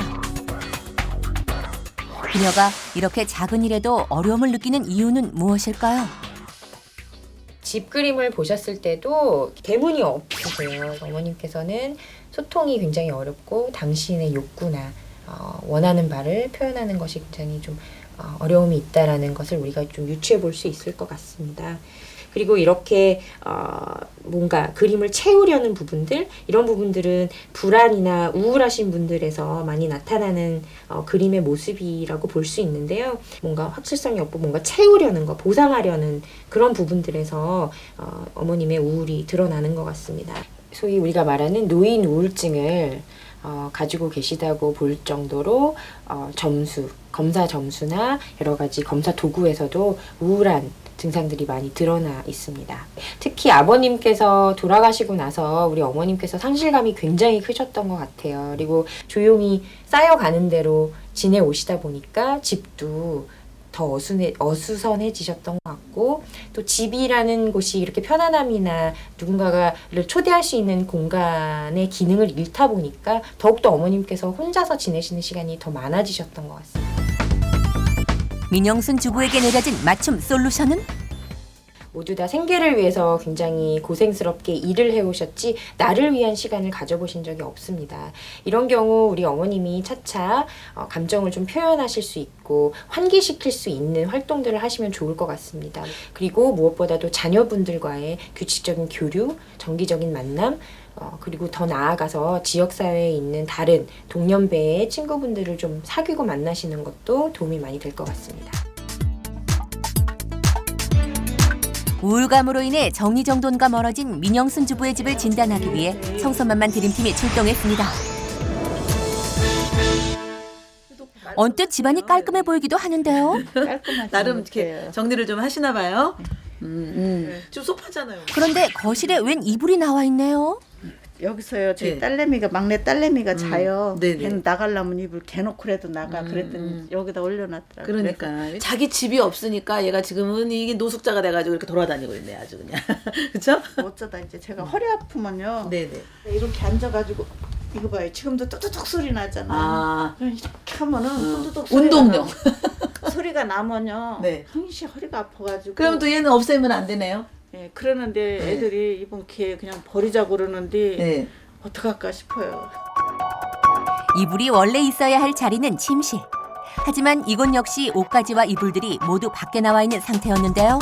그녀가 이렇게 작은 일에도 어려움을 느끼는 이유는 무엇일까요? 집 그림을 보셨을 때도 대문이 없으세요. 어머님께서는 소통이 굉장히 어렵고 당신의 욕구나 원하는 바를 표현하는 것이 굉장히 좀 어려움이 있다라는 것을 우리가 좀 유추해 볼 수 있을 것 같습니다. 그리고 이렇게 뭔가 그림을 채우려는 부분들, 이런 부분들은 불안이나 우울하신 분들에서 많이 나타나는 그림의 모습이라고 볼 수 있는데요. 뭔가 확실성이 없고 뭔가 채우려는 거, 보상하려는 그런 부분들에서 어머님의 우울이 드러나는 것 같습니다. 소위 우리가 말하는 노인 우울증을 가지고 계시다고 볼 정도로 검사 점수나 여러 가지 검사 도구에서도 우울한 증상들이 많이 드러나 있습니다. 특히 아버님께서 돌아가시고 나서 우리 어머님께서 상실감이 굉장히 크셨던 것 같아요. 그리고 조용히 쌓여가는 대로 지내오시다 보니까 집도 더 어수선해지셨던 것 같고, 또 집이라는 곳이 이렇게 편안함이나 누군가를 초대할 수 있는 공간의 기능을 잃다 보니까 더욱더 어머님께서 혼자서 지내시는 시간이 더 많아지셨던 것 같습니다. 민영순 주부에게 내려진 맞춤 솔루션은? 모두 다 생계를 위해서 굉장히 고생스럽게 일을 해오셨지 나를 위한 시간을 가져보신 적이 없습니다. 이런 경우 우리 어머님이 차차 감정을 좀 표현하실 수 있고 환기시킬 수 있는 활동들을 하시면 좋을 것 같습니다. 그리고 무엇보다도 자녀분들과의 규칙적인 교류, 정기적인 만남, 그리고 더 나아가서 지역사회에 있는 다른 동년배의 친구분들을 좀 사귀고 만나시는 것도 도움이 많이 될 것 같습니다. 우울감으로 인해 정리정돈과 멀어진 민영순 주부의 집을 진단하기 위해 청소만만 드림팀이 출동했습니다. 언뜻 집안이 깔끔해 보이기도 하는데요. 깔끔하지 나름 못해요. 이렇게 정리를 좀 하시나 봐요. 좀 섭하잖아요. 그런데 거실에 웬 이불이 나와 있네요. 여기서요 저희 네. 딸내미가 막내 딸내미가 자요. 네네. 걔는 나가려면 이불 개놓고라도 나가. 그랬더니 여기다 올려놨더라고요. 그러니까 자기 집이 없으니까 얘가 지금은 이게 노숙자가 돼가지고 이렇게 돌아다니고 있네 아주 그냥. 그렇죠? 어쩌다 이제 제가 허리 아프면요 네네. 이렇게 앉아가지고 이거 봐요. 지금도 뚜뚜뚝 소리 나잖아요. 아 이렇게 하면은 뚜뚜뚝 소리가 운동용. 소리가 나면요. 네. 항시 허리가 아파가지고. 그럼 또 얘는 없애면 안 되네요. 예, 그러는데 애들이 이번 기회에 그냥 버리자고 그러는데 네. 어떡할까 싶어요. 이불이 원래 있어야 할 자리는 침실. 하지만 이곳 역시 옷가지와 이불들이 모두 밖에 나와 있는 상태였는데요.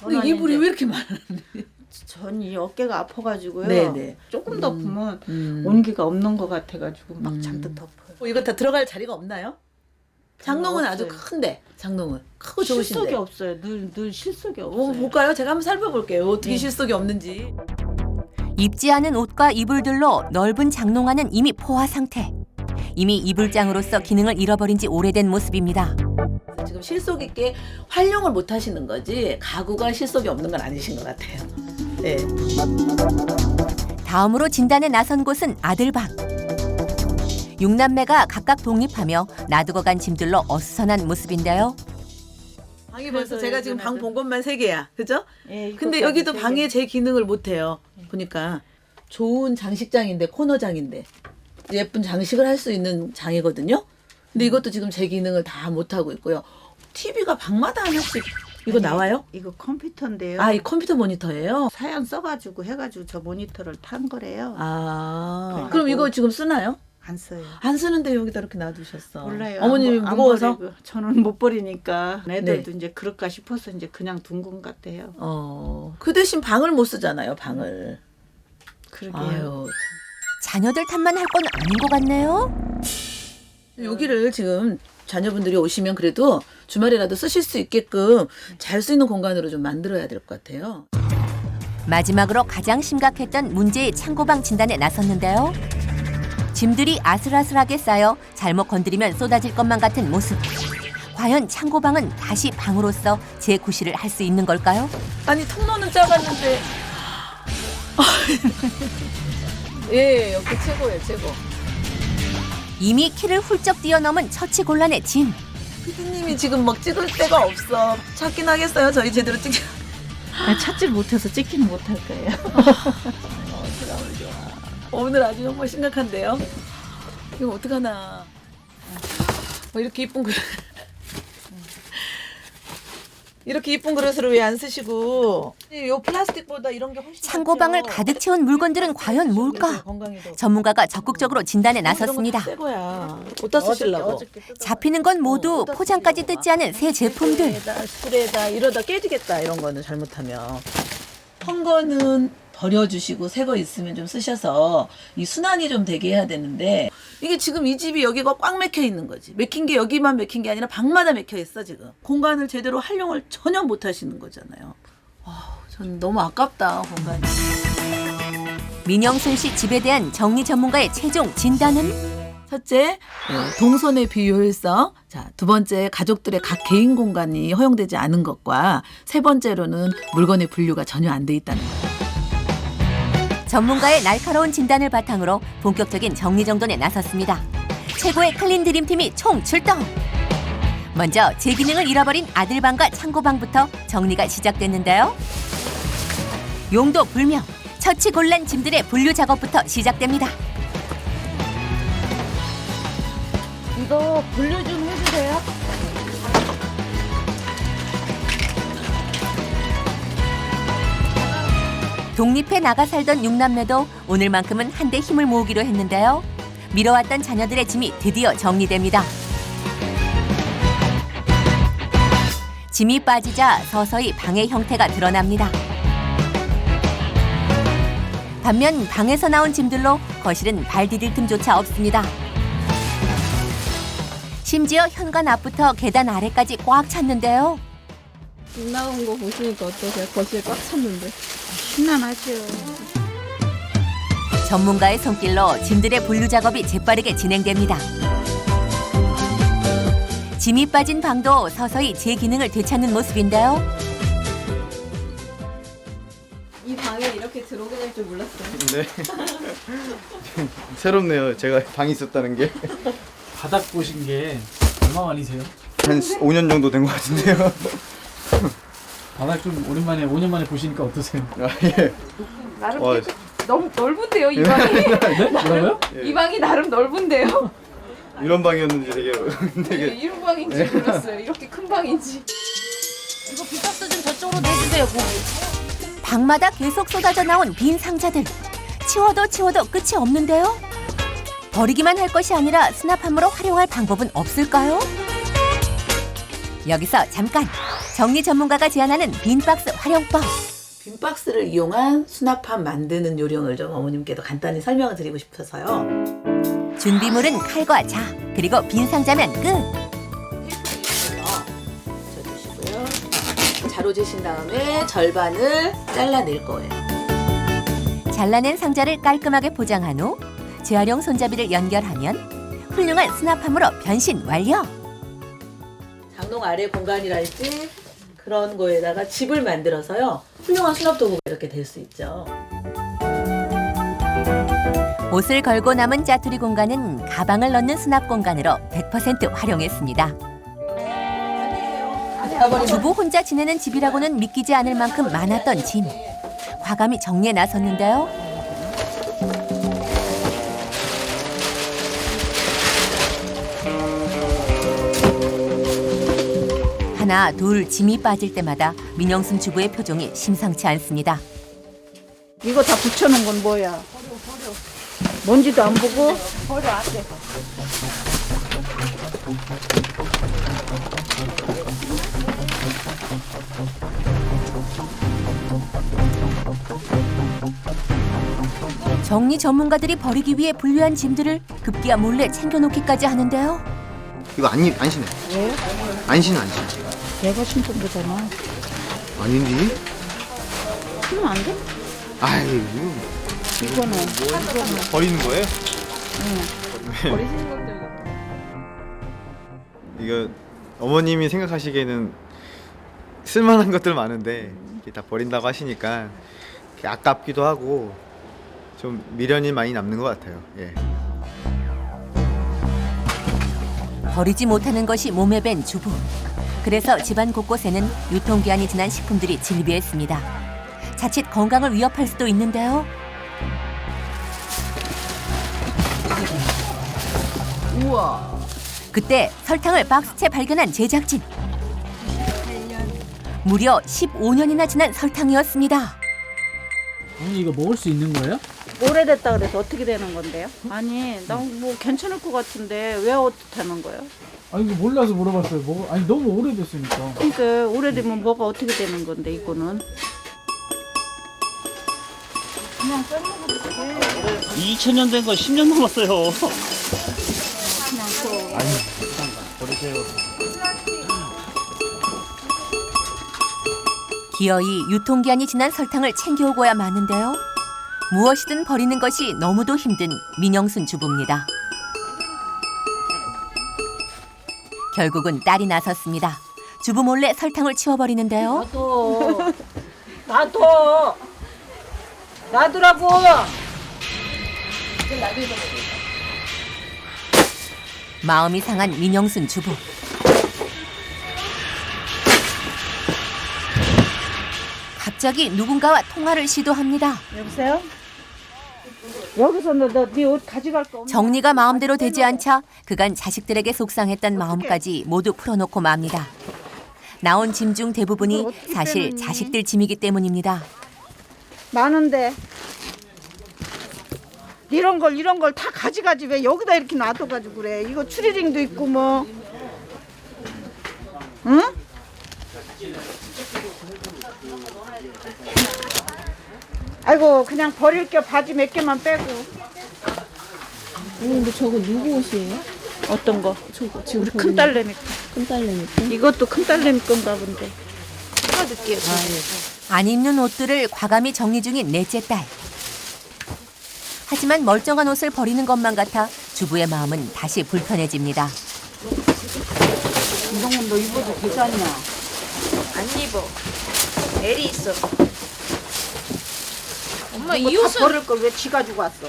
근데 이불이 왜 이렇게 많은데? 전 이 어깨가 아파가지고요. 네네. 조금 덮으면 온기가 없는 것 같아가지고 막 잔뜩 덮어요. 이거 다 들어갈 자리가 없나요? 장롱은 아주 없어요. 큰데 장롱은 크고 실속이 좋으신데. 없어요. 늘 실속이 없어요. 볼까요? 제가 한번 살펴볼게요. 어떻게 네. 실속이 없는지. 입지 않은 옷과 이불들로 넓은 장롱안은 이미 포화 상태. 이미 이불장으로서 기능을 잃어버린 지 오래된 모습입니다. 지금 실속 있게 활용을 못 하시는 거지 가구가 실속이 없는 건 아니신 것 같아요. 네. 다음으로 진단에 나선 곳은 아들방. 6남매가 각각 독립하며 놔두고 간 짐들로 어수선한 모습인데요. 방이 벌써 제가 지금 방 본 것만 3개야. 그죠? 예, 근데 이것까지 여기도 세 개. 방에 제 기능을 못 해요. 보니까 좋은 장식장인데 코너장인데 예쁜 장식을 할 수 있는 장이거든요. 근데 이것도 지금 제 기능을 다 못 하고 있고요. TV가 방마다 하나씩 이거 나와요? 이거 컴퓨터인데요. 아, 이 컴퓨터 모니터예요? 사연 써가지고 해가지고 저 모니터를 탄 거래요. 아. 그래갖고- 그럼 이거 지금 쓰나요? 안 써요. 안 쓰는데 여기다 이렇게 놔두셨어. 몰라요. 어머님이 안 무거워서? 버리고. 저는 못 버리니까 애들도 이제 그럴까 싶어서 이제 그냥 둔 것 같아요. 그 대신 방을 못 쓰잖아요, 방을. 그러게요. 아유. 자녀들 탓만 할 건 아닌 것 같네요. 여기를 지금 자녀분들이 오시면 그래도 주말이라도 쓰실 수 있게끔 잘 수 있는 공간으로 좀 만들어야 될 것 같아요. 마지막으로 가장 심각했던 문제의 창고방 진단에 나섰는데요. 짐들이 아슬아슬하게 쌓여 잘못 건드리면 쏟아질 것만 같은 모습. 과연 창고방은 다시 방으로서 재구실을 할 수 있는 걸까요? 아니 통로는 작았는데 예, 여기 최고예요, 최고. 이미 키를 훌쩍 뛰어넘은 처치곤란의 짐. 피디님이 지금 막 찍을 데가 없어. 찾긴 하겠어요, 저희 제대로 찍. 찾질 못해서 찍지는 못할 거예요. 오늘 아주 정말 심각한데요. 이거 어떡하나. 이렇게 이쁜 그릇. 이렇게 이쁜 그릇으로 왜 안 쓰시고 이 플라스틱보다 이런 게 훨씬 창고방을 낫죠. 가득 채운 물건들은 과연 뭘까? 건강에도. 전문가가 적극적으로 진단에 나섰습니다. 새 거야. 어디다 쓰시려고? 잡히는 건 모두 포장까지 뜯지 않은 새 제품들. 술에다 이러다 깨지겠다 이런 거는 잘못하면. 헌 거는 버려주시고 새 거 있으면 좀 쓰셔서 이 순환이 좀 되게 해야 되는데 이게 지금 이 집이 여기가 꽉 막혀 있는 거지. 막힌 게 여기만 막힌 게 아니라 방마다 막혀 있어 지금. 공간을 제대로 활용을 전혀 못 하시는 거잖아요. 전 너무 아깝다 공간이. 민영순 씨 집에 대한 정리 전문가의 최종 진단은? 첫째, 동선의 비효율성. 자, 두 번째, 가족들의 각 개인 공간이 허용되지 않은 것과 세 번째로는 물건의 분류가 전혀 안 돼 있다는 것. 전문가의 날카로운 진단을 바탕으로 본격적인 정리정돈에 나섰습니다. 최고의 클린 드림팀이 총 출동! 먼저 제 기능을 잃어버린 아들방과 창고방부터 정리가 시작됐는데요. 용도 불명, 처치곤란 짐들의 분류 작업부터 시작됩니다. 이거 분류 좀 해주세요. 독립해 나가 살던 6남매도 오늘만큼은 한데 힘을 모으기로 했는데요. 미뤄왔던 자녀들의 짐이 드디어 정리됩니다. 짐이 빠지자 서서히 방의 형태가 드러납니다. 반면 방에서 나온 짐들로 거실은 발 디딜 틈조차 없습니다. 심지어 현관 앞부터 계단 아래까지 꽉 찼는데요. 나온 거 보시니까 어떠세요? 거실 꽉 찼는데. 신난하죠. 전문가의 손길로 짐들의 분류 작업이 재빠르게 진행됩니다. 짐이 빠진 방도 서서히 제 기능을 되찾는 모습인데요. 이 방에 이렇게 들어오게 될 줄 몰랐어요. 네. 새롭네요. 제가 방이 있었다는 게. 바닥 보신 게 얼마 만이세요? 한 5년 정도 된 것 같은데요. 바닥 좀 오랜만에 5년 만에 보시니까 어떠세요? 아, 예. 나름 와, 너무 넓은데요, 이 방이. 네? 뭐라고요? 이 방이 나름 넓은데요. 이런 방이었는지 되게 이런 방인지 몰랐어요. 이렇게 큰 방인지. 이거 빈박스 좀 저쪽으로 내주세요. 방마다 계속 쏟아져 나온 빈 상자들. 치워도 끝이 없는데요. 버리기만 할 것이 아니라 수납함으로 활용할 방법은 없을까요? 여기서 잠깐! 정리 전문가가 제안하는 빈박스 활용법. 빈박스를 이용한 수납함 만드는 요령을 좀 어머님께도 간단히 설명을 드리고 싶어서요. 준비물은 칼과 자, 그리고 빈 상자면 끝! 져주시고요. 자로 재신 다음에 절반을 잘라낼 거예요. 잘라낸 상자를 깔끔하게 포장한 후 재활용 손잡이를 연결하면 훌륭한 수납함으로 변신 완료! 장롱 아래 공간이랄지 그런 거에다가 집을 만들어서요. 훌륭한 수납도구가 이렇게 될 수 있죠. 옷을 걸고 남은 짜투리 공간은 가방을 넣는 수납 공간으로 100% 활용했습니다. 주부 혼자 지내는 집이라고는 믿기지 않을 만큼 많았던 짐. 과감히 정리에 나섰는데요. 하나, 둘 짐이 빠질 때마다 민영순 주부의 표정이 심상치 않습니다. 이거 다 붙여놓은 건 뭐야? 먼지도 안 보고? 버려, 안 돼. 정리 전문가들이 버리기 위해 분류한 짐들을 급기야 몰래 챙겨놓기까지 하는데요. 이거 안 신어. 왜? 안 신어. 내가 신던 거잖아. 아닌데? 신으면 안 돼? 아이고. 이거는 버리는 거예요? 버리시는 것들. 이거 어머님이 생각하시기에는 쓸만한 것들 많은데 이렇게 다 버린다고 하시니까 이렇게 아깝기도 하고 좀 미련이 많이 남는 것 같아요. 예. 버리지 못하는 것이 몸에 밴 주부. 그래서 집안 곳곳에는 유통기한이 지난 식품들이 질비했습니다. 자칫 건강을 위협할 수도 있는데요. 우와. 그때 설탕을 박스채 발견한 제작진. 무려 15년이나 지난 설탕이었습니다. 어머니 이거 먹을 수 있는 거예요? 오래됐다 그래서 어떻게 되는 건데요? 아니, 나 뭐 괜찮을 것 같은데 왜 어떻다는 거예요? 아니 이거 몰라서 물어봤어요. 아니 너무 오래됐으니까. 그러니까 오래되면 뭐가 어떻게 되는 건데 이거는? 2000년 된 거 10년 넘었어요. 기어이 유통기한이 지난 설탕을 챙겨오고야 마는데요. 무엇이든 버리는 것이 너무도 힘든 민영순 주부입니다. 결국은 딸이 나섰습니다. 주부 몰래 설탕을 치워버리는데요. 놔둬! 놔두라고! 마음이 상한 민영순 주부. 갑자기 누군가와 통화를 시도합니다. 여보세요? 여기서 네 옷 가져갈 거 없나? 정리가 마음대로 되지 않자 그간 자식들에게 속상했던 마음까지 모두 풀어놓고 맙니다. 나온 짐 중 대부분이 사실 자식들 짐이기 때문입니다. 많은데 이런 걸 다 가져가지 왜 여기다 이렇게 놔둬가지고 그래. 이거 추리링도 있고 뭐 응? 아이고 그냥 버릴 게 바지 몇 개만 빼고. 근데 저거 누구 옷이에요? 어떤 거? 저거 지금 우리 큰 딸내미. 큰 딸내미 거? 이것도 큰 딸내미 건가 본데. 사줄게요. 안 입는 옷들을 과감히 정리 중인 넷째 딸. 하지만 멀쩡한 옷을 버리는 것만 같아 주부의 마음은 다시 불편해집니다. 이런 건 너 입어도 되잖냐. 안 입어. 애리 있어. 엄마 이 이거 다 옷은 버릴 걸 왜 지 가지고 왔어?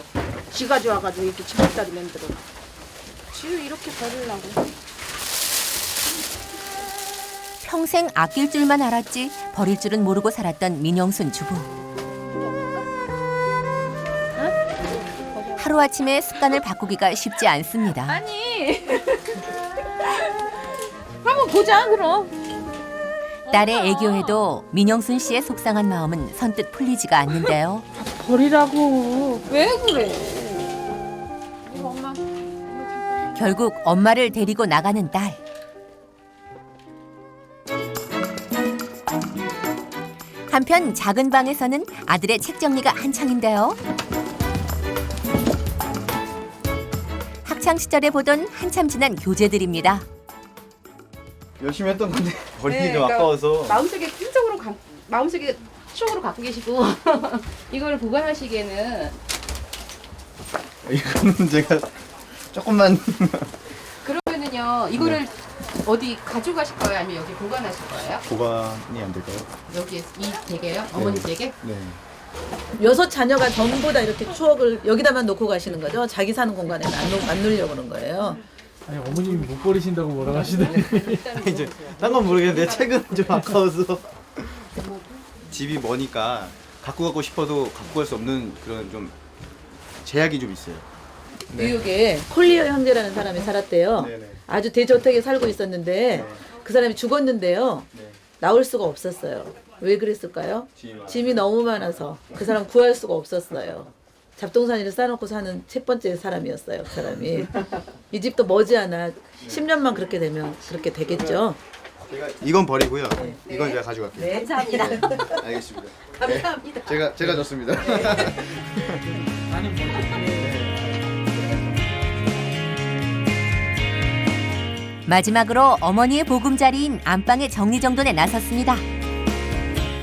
지 가져와가지고 이렇게 지갑다리 만들어. 지우 이렇게 버리려고. 평생 아낄 줄만 알았지 버릴 줄은 모르고 살았던 민영순 주부. 하루아침에 습관을 바꾸기가 쉽지 않습니다. 아니. 한번 보자 그럼. 딸의 애교에도 민영순 씨의 속상한 마음은 선뜻 풀리지가 않는데요. 버리라고. 왜 그래? 이거 엄마. 결국 엄마를 데리고 나가는 딸. 한편 작은 방에서는 아들의 책 정리가 한창인데요. 학창 시절에 보던 한참 지난 교재들입니다. 열심히 했던 건데 버리기 네, 좀 그러니까 아까워서. 마음속에 추억으로 갖고 계시고 이걸 보관하시기에는 이거는 제가 조금만 그러면은요 이거를 어디 가져가실 거예요? 아니면 여기 보관하실 거예요? 보관이 안 될까요? 여기 이 댁에요? 어머니 댁에? 네. 6 자녀가 전부 다 이렇게 추억을 여기다만 놓고 가시는 거죠? 자기 사는 공간에 안 놓으려고 그런 거예요. 아니 어머님이 못 버리신다고 뭐라 하시더니 이제 딴 건 모르겠는데 책은 좀 아까워서 집이 머니까 갖고 가고 싶어도 갖고 갈 수 없는 그런 좀 제약이 좀 있어요. 뉴욕에 콜리어 형제라는 사람이 살았대요. 네네. 아주 대저택에 살고 있었는데 그 사람이 죽었는데요. 네. 나올 수가 없었어요. 왜 그랬을까요? 짐이 너무 많아서 그 사람 구할 수가 없었어요. 잡동사니를 싸놓고 사는 첫 번째 사람이었어요. 그 사람이. 이 집도 머지않아 10년만 그렇게 되면 그렇게 되겠죠. 제가 이건 버리고요. 이건 제가 가져갈게요. 네, 감사합니다. 알겠습니다. 감사합니다. 네, 제가 줬습니다. 마지막으로 어머니의 보금자리인 안방의 정리정돈에 나섰습니다.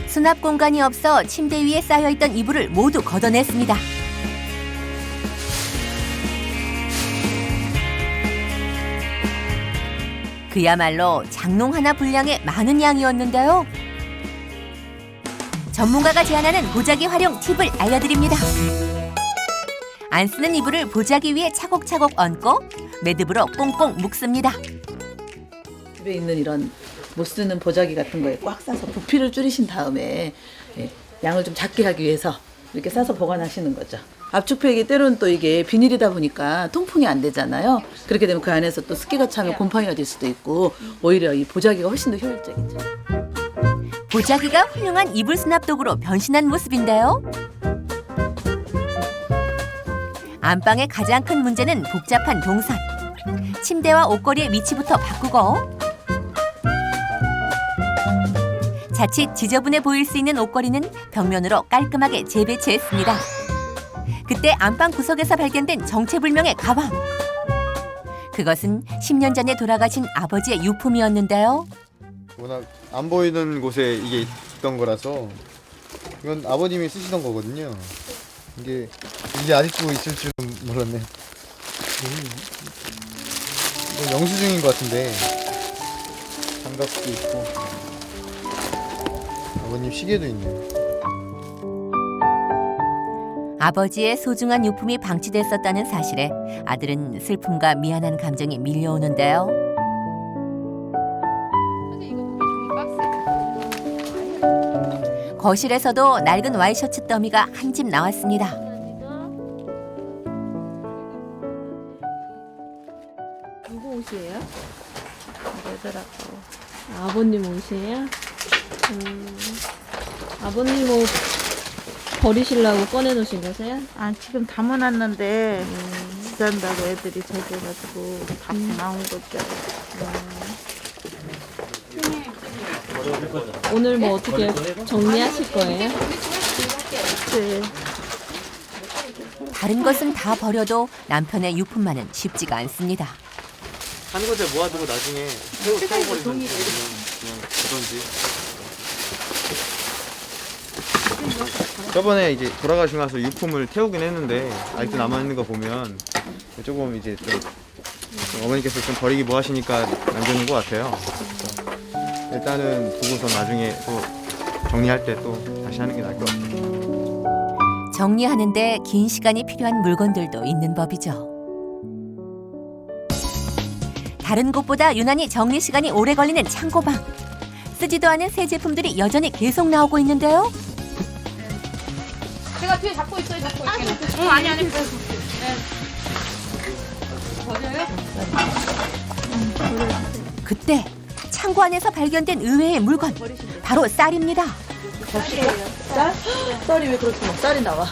수납 공간이 없어 침대 위에 쌓여있던 이불을 모두 걷어냈습니다. 그야말로 장롱 하나 분량의 많은 양이었는데요. 전문가가 제안하는 보자기 활용 팁을 알려드립니다. 안 쓰는 이불을 보자기 위에 차곡차곡 얹고 매듭으로 꽁꽁 묶습니다. 집에 있는 이런 못 쓰는 보자기 같은 거에 꽉 싸서 부피를 줄이신 다음에 양을 좀 작게 하기 위해서 이렇게 싸서 보관하시는 거죠. 압축팩이 때로는 또 이게 비닐이다 보니까 통풍이 안 되잖아요. 그렇게 되면 그 안에서 또 습기가 차면 곰팡이가 될 수도 있고 오히려 이 보자기가 훨씬 더 효율적이죠. 보자기가 훌륭한 이불 수납 도구로 변신한 모습인데요. 안방의 가장 큰 문제는 복잡한 동선. 침대와 옷걸이의 위치부터 바꾸고 자칫 지저분해 보일 수 있는 옷걸이는 벽면으로 깔끔하게 재배치했습니다. 그때 안방 구석에서 발견된 정체불명의 가방. 그것은 10년 전에 돌아가신 아버지의 유품이었는데요. 워낙 안 보이는 곳에 이게 있던 거라서 이건 아버님이 쓰시던 거거든요. 이게 아직도 있을 줄은 몰랐네. 이거 영수증인 것 같은데 장갑도 있고 아버님 시계도 있네. 아버지의 소중한 유품이 방치됐었다는 사실에 아들은 슬픔과 미안한 감정이 밀려오는데요. 거실에서도 낡은 와이셔츠 더미가 한 집 나왔습니다. 누구 옷이에요? 그러더라고. 아버님 옷이에요? 아버님 옷 버리시려고 꺼내놓으신 거세요? 아, 지금 담아놨는데 지산다고 애들이 저겨가지고 다 나온 거죠. 오늘 뭐 어떻게 정리하실 거예요? 네. 다른 것은 다 버려도 남편의 유품만은 쉽지가 않습니다. 한 곳에 모아두고 나중에 태워버리면 그냥 그런지. 저번에 이제 돌아가시고 나서 유품을 태우긴 했는데 아직도 남아있는 거 보면 조금 이제 좀 어머니께서 좀 버리기 뭐 하시니까 남겨놓은 것 같아요. 그래서 일단은 두고서 나중에 또 정리할 때 또 다시 하는 게 나을 것 같아요. 정리하는데 긴 시간이 필요한 물건들도 있는 법이죠. 다른 곳보다 유난히 정리 시간이 오래 걸리는 창고방. 쓰지도 않은 새 제품들이 여전히 계속 나오고 있는데요. 제가 뒤에 잡고 있어요. 잡고 있게. 아니. 버려요? 그때 창고 안에서 발견된 의외의 물건. 바로 쌀입니다. 쌀? 쌀이 왜 그렇게 막 쌀이 나와?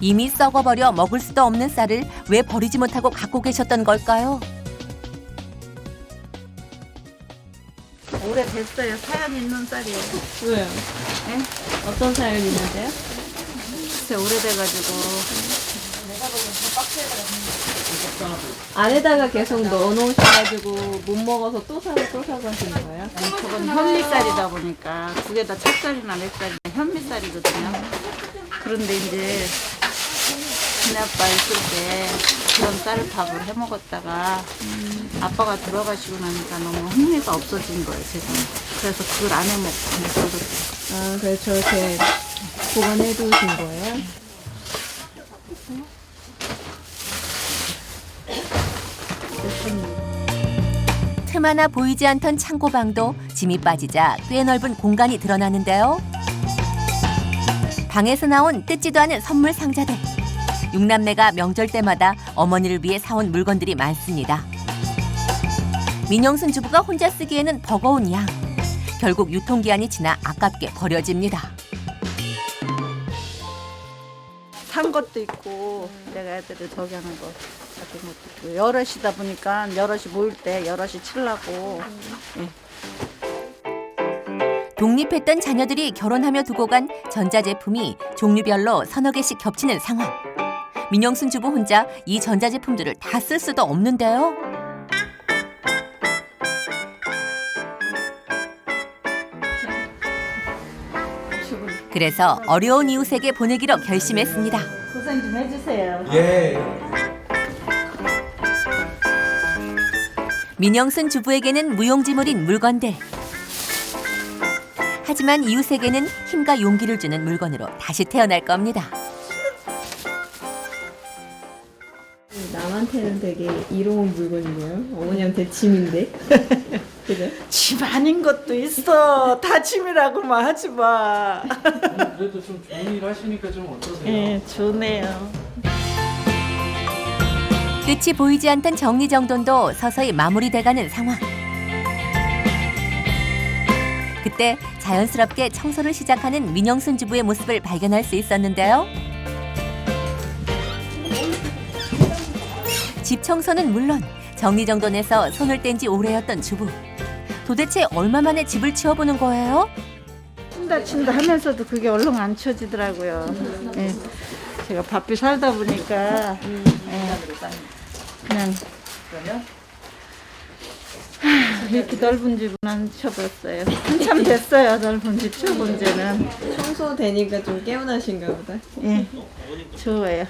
이미 썩어버려 먹을 수도 없는 쌀을 왜 버리지 못하고 갖고 계셨던 걸까요? 오래됐어요. 사연 있는 쌀이에요. 왜요? 네? 어떤 사연이 있는데요? 진짜 오래돼가지고. 안에다가 계속 넣어놓으셔가지고 못 먹어서 또 사고 하시는 거예요? 저건 현미쌀이다 보니까 두 개 다 찹쌀이나 맵쌀이나 현미쌀이거든요. 그런데 이제 친아빠 있을 때 그런 쌀밥을 해 먹었다가 아빠가 들어가시고 나니까 너무 흥미가 없어진 거예요, 제가. 그래서 그걸 안 해 먹고 그냥 아, 그래서 저렇게 보관해 두신 거예요? 틈 하나 보이지 않던 창고방도 짐이 빠지자 꽤 넓은 공간이 드러나는데요. 방에서 나온 뜯지도 않은 선물 상자들. 육남매가 명절 때마다 어머니를 위해 사온 물건들이 많습니다. 민영순 주부가 혼자 쓰기에는 버거운 양. 결국 유통기한이 지나 아깝게 버려집니다. 산 것도 있고 내가 애들을 저기 하는 거 같은 것도 있고 여럿이다 보니까 여럿이 모일 때 여럿이 치려고 독립했던 자녀들이 결혼하며 두고 간 전자제품이 종류별로 서너 개씩 겹치는 상황. 민영순 주부 혼자 이 전자제품들을 다 쓸 수도 없는데요. 그래서 어려운 이웃에게 보내기로 결심했습니다. 고생 좀 해주세요. 예. 민영순 주부에게는 무용지물인 물건들. 하지만 이웃에게는 힘과 용기를 주는 물건으로 다시 태어날 겁니다. 남한테는 되게 이로운 물건이네요. 어머니한테 짐인데. 그죠? 집 아닌 것도 있어. 다 짐이라고만 하지 마. 그래도 좀 좋은 일 하시니까 좀 어떠세요? 예, 좋네요. 끝이 보이지 않던 정리정돈도 서서히 마무리돼가는 상황. 그때 자연스럽게 청소를 시작하는 민영순 주부의 모습을 발견할 수 있었는데요. 집 청소는 물론 정리정돈에서 손을 뗀 지 오래였던 주부. 도대체 얼마 만에 집을 치워보는 거예요? 친다 하면서도 그게 얼른 안 치워지더라고요. 예. 제가 바삐 살다 보니까 그냥 이렇게 넓은 집은 안 치워봤어요. 한참 됐어요, 넓은 집 치워본 지는. 청소되니까 좀 개운하신가 보다. 예, 좋아요.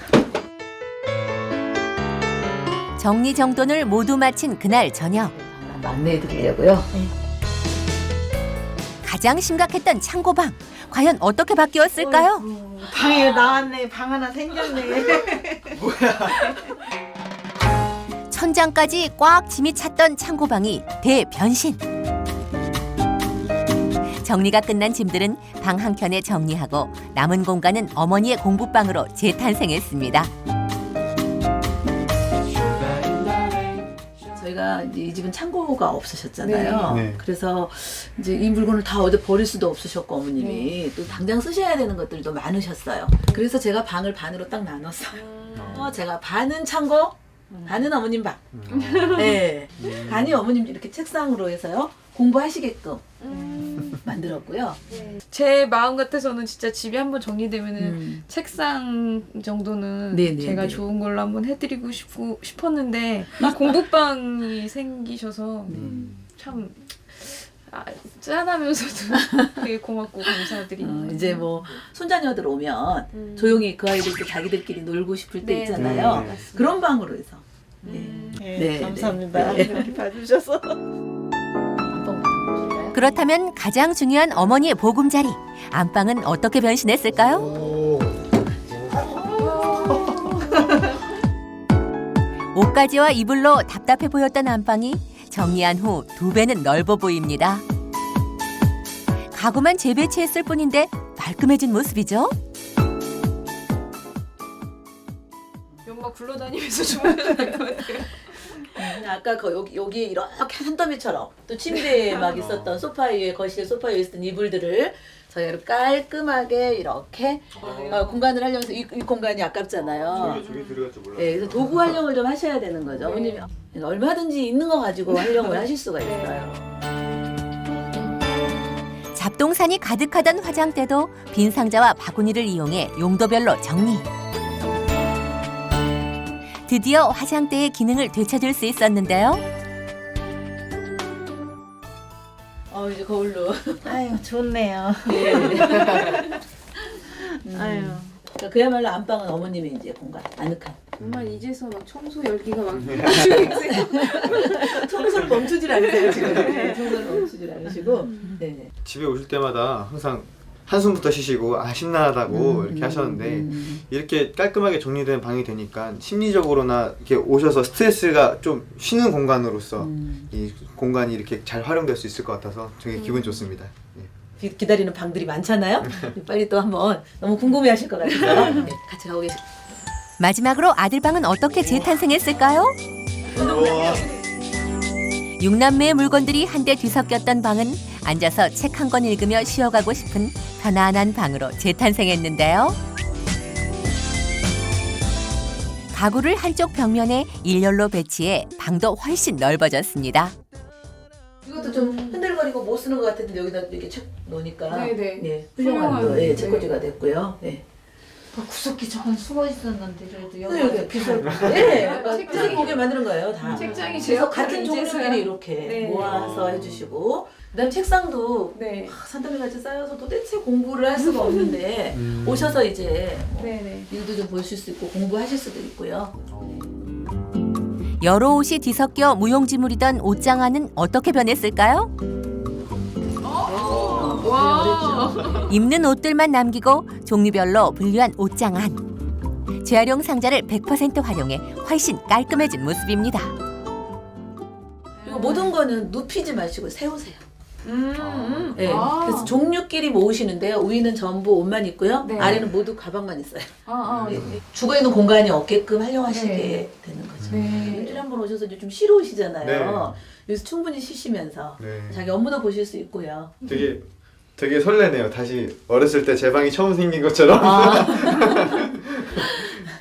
정리정돈을 모두 마친 그날 저녁. 막내 드리려고요. 가장 심각했던 창고방. 과연 어떻게 바뀌었을까요? 방에 나왔네. 방 하나 생겼네. 천장까지 꽉 짐이 찼던 창고방이 대변신. 정리가 끝난 짐들은 방 한켠에 정리하고 남은 공간은 어머니의 공부방으로 재탄생했습니다. 저희가 이제 이 집은 창고가 없으셨잖아요. 네. 그래서 이제 이 물건을 다 어디 버릴 수도 없으셨고 어머님이 또 당장 쓰셔야 되는 것들도 많으셨어요. 그래서 제가 방을 반으로 딱 나눠서 제가 반은 창고, 반은 어머님 방. 네. 반이 어머님 이렇게 책상으로 해서요 공부하시게끔 만들었고요. 제 마음 같아서는 진짜 집이 한번 정리되면은 책상 정도는 네네, 제가 네. 좋은 걸로 한번 해드리고 싶었는데 이 공부방이 생기셔서 참 짠하면서도 되게 고맙고 감사드립니다. 이제 뭐 손자녀들 오면 조용히 그 아이들도 자기들끼리 놀고 싶을 때 네, 있잖아요. 네. 그런 방으로 해서. 네, 감사합니다. 네. 이렇게 봐주셔서. 그렇다면 가장 중요한 어머니의 보금자리. 안방은 어떻게 변신했을까요? 옷가지와 이불로 답답해 보였던 안방이 정리한 후 2배는 넓어 보입니다. 가구만 재배치했을 뿐인데 말끔해진 모습이죠? 엄마 굴러다니면서 주무셔야 될 것 같아요. 아까 여기 이렇게 산더미처럼 또 침대에 막 있었던 소파 위에 거실 소파 위에 있었던 이불들을 저희가 깔끔하게 이렇게 공간을 활용해서 이 공간이 아깝잖아요. 저기 들어갈 줄 몰랐어요. 네, 그래서 도구 활용을 좀 하셔야 되는 거죠. 어머님이 얼마든지 있는 거 가지고 활용을 하실 수가 있어요. 잡동산이 가득하던 화장대도 빈 상자와 바구니를 이용해 용도별로 정리. 드디어 화장대의 기능을 되찾을 수 있었는데요. 이제 거울로. 아유, 좋네요. 네. 아유, 그러니까 그야말로 안방은 어머님의 이제 공간, 아늑한. 정말 이제서 막 청소 열기가 막 나시고 계세요. 청소를 멈추질 않으세요 지금. 네, 청소를 멈추질 않으시고. 네. 집에 오실 때마다 항상 한숨부터 쉬시고 신나다고 이렇게 하셨는데 이렇게 깔끔하게 정리된 방이 되니까 심리적으로나 이렇게 오셔서 스트레스가 좀 쉬는 공간으로서 이 공간이 이렇게 잘 활용될 수 있을 것 같아서 되게 기분 좋습니다. 예. 기다리는 방들이 많잖아요. 빨리 또 한번 너무 궁금해하실 것 같아서 네, 같이 가고 계십니다. 마지막으로 아들 방은 어떻게 재탄생했을까요? 6남매의 물건들이 한데 뒤섞였던 방은 앉아서 책 한 권 읽으며 쉬어가고 싶은 편안한 방으로 재탄생했는데요. 가구를 한쪽 벽면에 일렬로 배치해 방도 훨씬 넓어졌습니다. 이것도 좀 흔들거리고 못 쓰는 것 같은데 여기다 이렇게 책 놓으니까 네네. 네, 훌륭한 또, 네. 책꽂이가 됐고요. 네. 구석기 저건 숨어 있었는데 그래도 여기 비설. 네, 책장이 보게 만드는 거예요, 다. 책장이 제 그래서 역할을 같은 이제서야. 종류끼리 이렇게 네. 모아서 해주시고, 그다음 책상도 네. 산더미 같이 쌓여서 도대체 공부를 할 수가 없는데 오셔서 이제 뭐 네네. 일도 좀 보실 수 있고 공부하실 수도 있고요. 여러 옷이 뒤섞여 무용지물이던 옷장 안은 어떻게 변했을까요? 와. 입는 옷들만 남기고 종류별로 분류한 옷장 안. 재활용 상자를 100% 활용해 훨씬 깔끔해진 모습입니다. 그리고 모든 거는 눕히지 마시고 세우세요. 네, 아. 그래서 종류끼리 모으시는데요. 위는 전부 옷만 있고요. 네. 아래는 모두 가방만 있어요. 아, 네, 죽어 있는 공간이 없게끔 활용하시게 네. 되는 거죠. 네. 일주일에 한 번 오셔서 이제 좀 쉬러 오시잖아요. 네. 여기서 충분히 쉬시면서 네. 자기 업무도 보실 수 있고요. 되게 설레네요. 다시 어렸을 때 제 방이 처음 생긴 것처럼.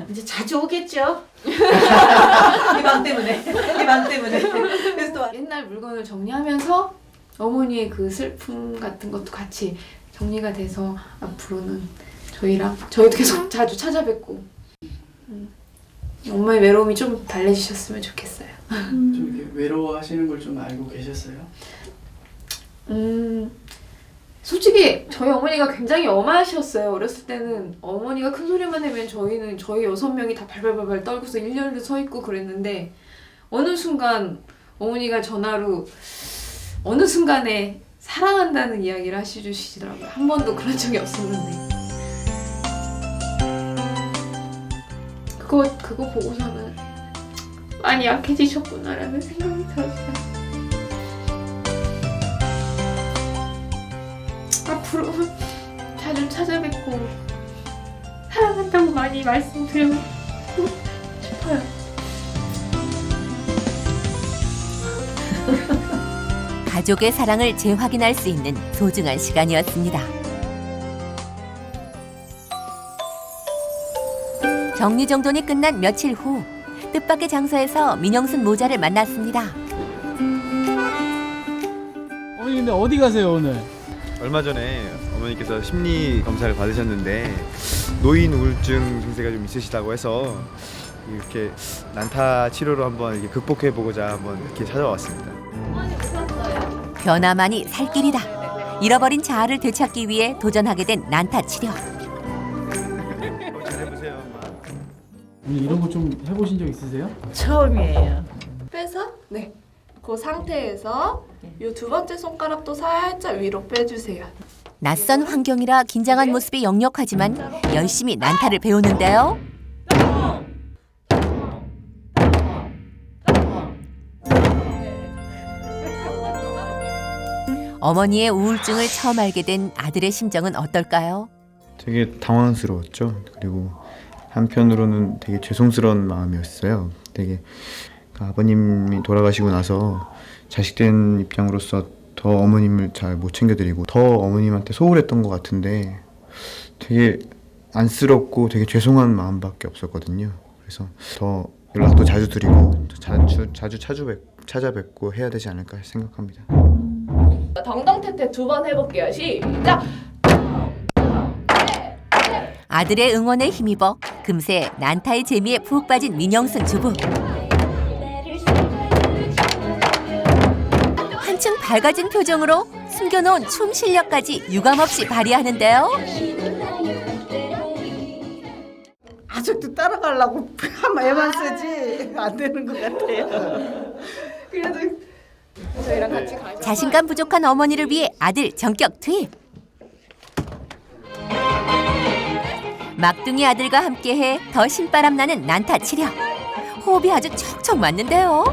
이제 자주 오겠죠. 이 방 때문에. 이 방 때문에. 그래서 또 옛날 물건을 정리하면서 어머니의 그 슬픔 같은 것도 같이 정리가 돼서 앞으로는 저희도 계속 자주 찾아뵙고 엄마의 외로움이 좀 달래주셨으면 좋겠어요. 좀 이렇게 외로워하시는 걸 좀 알고 계셨어요? 솔직히 저희 어머니가 굉장히 엄하셨어요. 어렸을 때는 어머니가 큰 소리만 내면 저희 6명이 다 발발발발 떨고서 일렬로 서 있고 그랬는데 어느 순간 어머니가 전화로 어느 순간에 사랑한다는 이야기를 하시더라고요. 한 번도 그런 적이 없었는데 그거 보고서는 많이 약해지셨구나라는 생각이 들었어요. 앞으로 자주 찾아뵙고 사랑한다고 많이 말씀드리고 싶어요. 가족의 사랑을 재확인할 수 있는 소중한 시간이었습니다. 정리정돈이 끝난 며칠 후 뜻밖의 장소에서 민영순 모자를 만났습니다. 근데 어디 가세요 오늘? 얼마 전에 어머니께서 심리 검사를 받으셨는데 노인 우울증 증세가 좀 있으시다고 해서 이렇게 난타 치료로 한번 이렇게 극복해 보고자 한번 이렇게 찾아왔습니다. 변화만이 살 길이다. 잃어버린 자아를 되찾기 위해 도전하게 된 난타 치료. 잘해보세요, 엄마. 오늘 이런 거 좀 해보신 적 있으세요? 처음이에요. 빼서 그 상태에서 이 두 번째 손가락도 살짝 위로 빼주세요. 낯선 환경이라 긴장한 모습이 역력하지만 열심히 난타를 배우는데요. 어머니의 우울증을 처음 알게 된 아들의 심정은 어떨까요? 되게 당황스러웠죠. 그리고 한편으로는 되게 죄송스러운 마음이었어요. 되게 아버님이 돌아가시고 나서 자식된 입장으로서 더 어머님을 잘 못 챙겨드리고 더 어머님한테 소홀했던 것 같은데 되게 안쓰럽고 되게 죄송한 마음밖에 없었거든요. 그래서 더 연락도 자주 드리고 자주 찾아뵙고 해야 되지 않을까 생각합니다. 덩덩태태 2번 해볼게요. 시작! 아들의 응원에 힘입어 금세 난타의 재미에 푹 빠진 민영순 주부. 한층 밝아진 표정으로 숨겨놓은 춤 실력까지 유감없이 발휘하는데요. 가족도 따라가려고 한번 애만 쓰지 안 되는 것 같아요. 그래도 저희랑 같이 가요. 자신감 부족한 어머니를 위해 아들 전격 투입. 막둥이 아들과 함께해 더 신바람 나는 난타 치료. 호흡이 아주 척척 맞는데요.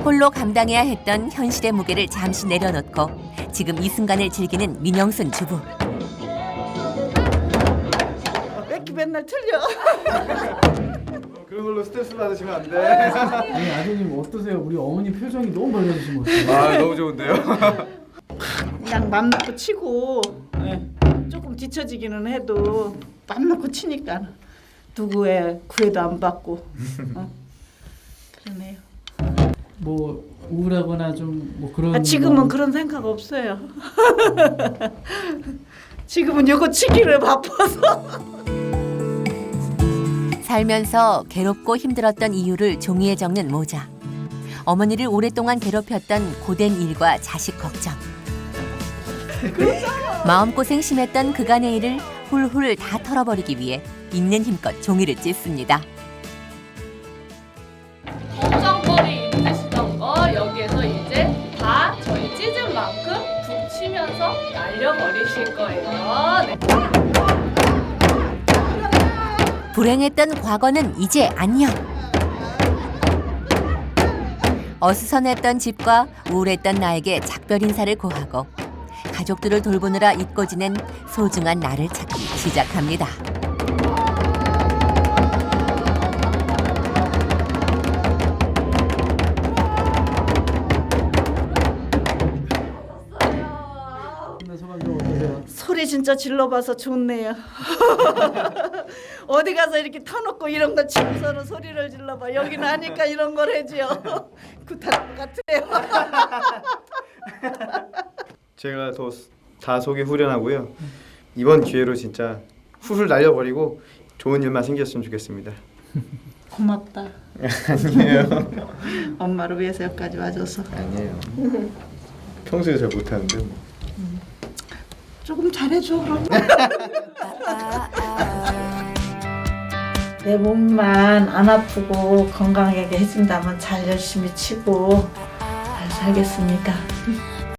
홀로 감당해야 했던 현실의 무게를 잠시 내려놓고 지금 이 순간을 즐기는 민영순 주부. 왜 이렇게 맨날 틀려? 그런 걸로 스트레스 받으시면 안 돼. 아니 아드님 어떠세요? 우리 어머니 표정이 너무 밝아지신 것 같아요. 아 너무 좋은데요. 그냥 맘 놓고 치고 조금 뒤처지기는 해도 맘 놓고 치니까 누구의 구애도 안 받고 그러네요. 뭐 우울하거나 좀 뭐 그런. 지금은 그런 생각 없어요. 지금은 요거 치기를 바빠서. 살면서 괴롭고 힘들었던 이유를 종이에 적는 모자. 어머니를 오랫동안 괴롭혔던 고된 일과 자식 걱정. 마음고생 심했던 그간의 일을 훌훌 다 털어버리기 위해 있는 힘껏 종이를 찢습니다. 걱정거리 힘드시던 거 여기에서 이제 다 저희 찢은 만큼 툭 치면서 날려버리실 거예요. 네. 불행했던 과거는 이제 안녕. 어수선했던 집과 우울했던 나에게 작별 인사를 고하고 가족들을 돌보느라 잊고 지낸 소중한 나를 찾기 시작합니다. 소감 좀 어떠세요? 소리 진짜 질러봐서 좋네요. 어디 가서 이렇게 터놓고 이런 거 치고서는 소리를 질러봐. 여기는 하니까 이런 걸 해줘요. 굿할 것 같아요. 제가 다 속이 후련하고요. 이번 기회로 진짜 훌훌 날려버리고 좋은 일만 생겼으면 좋겠습니다. 고맙다. 아니에요. 엄마를 위해서 여기까지 와줘서. 아니에요. 평소에 잘 못하는데 뭐. 조금 잘해줘 그럼. 내 몸만 안 아프고 건강하게 해준다면 잘 열심히 치고 잘 살겠습니다.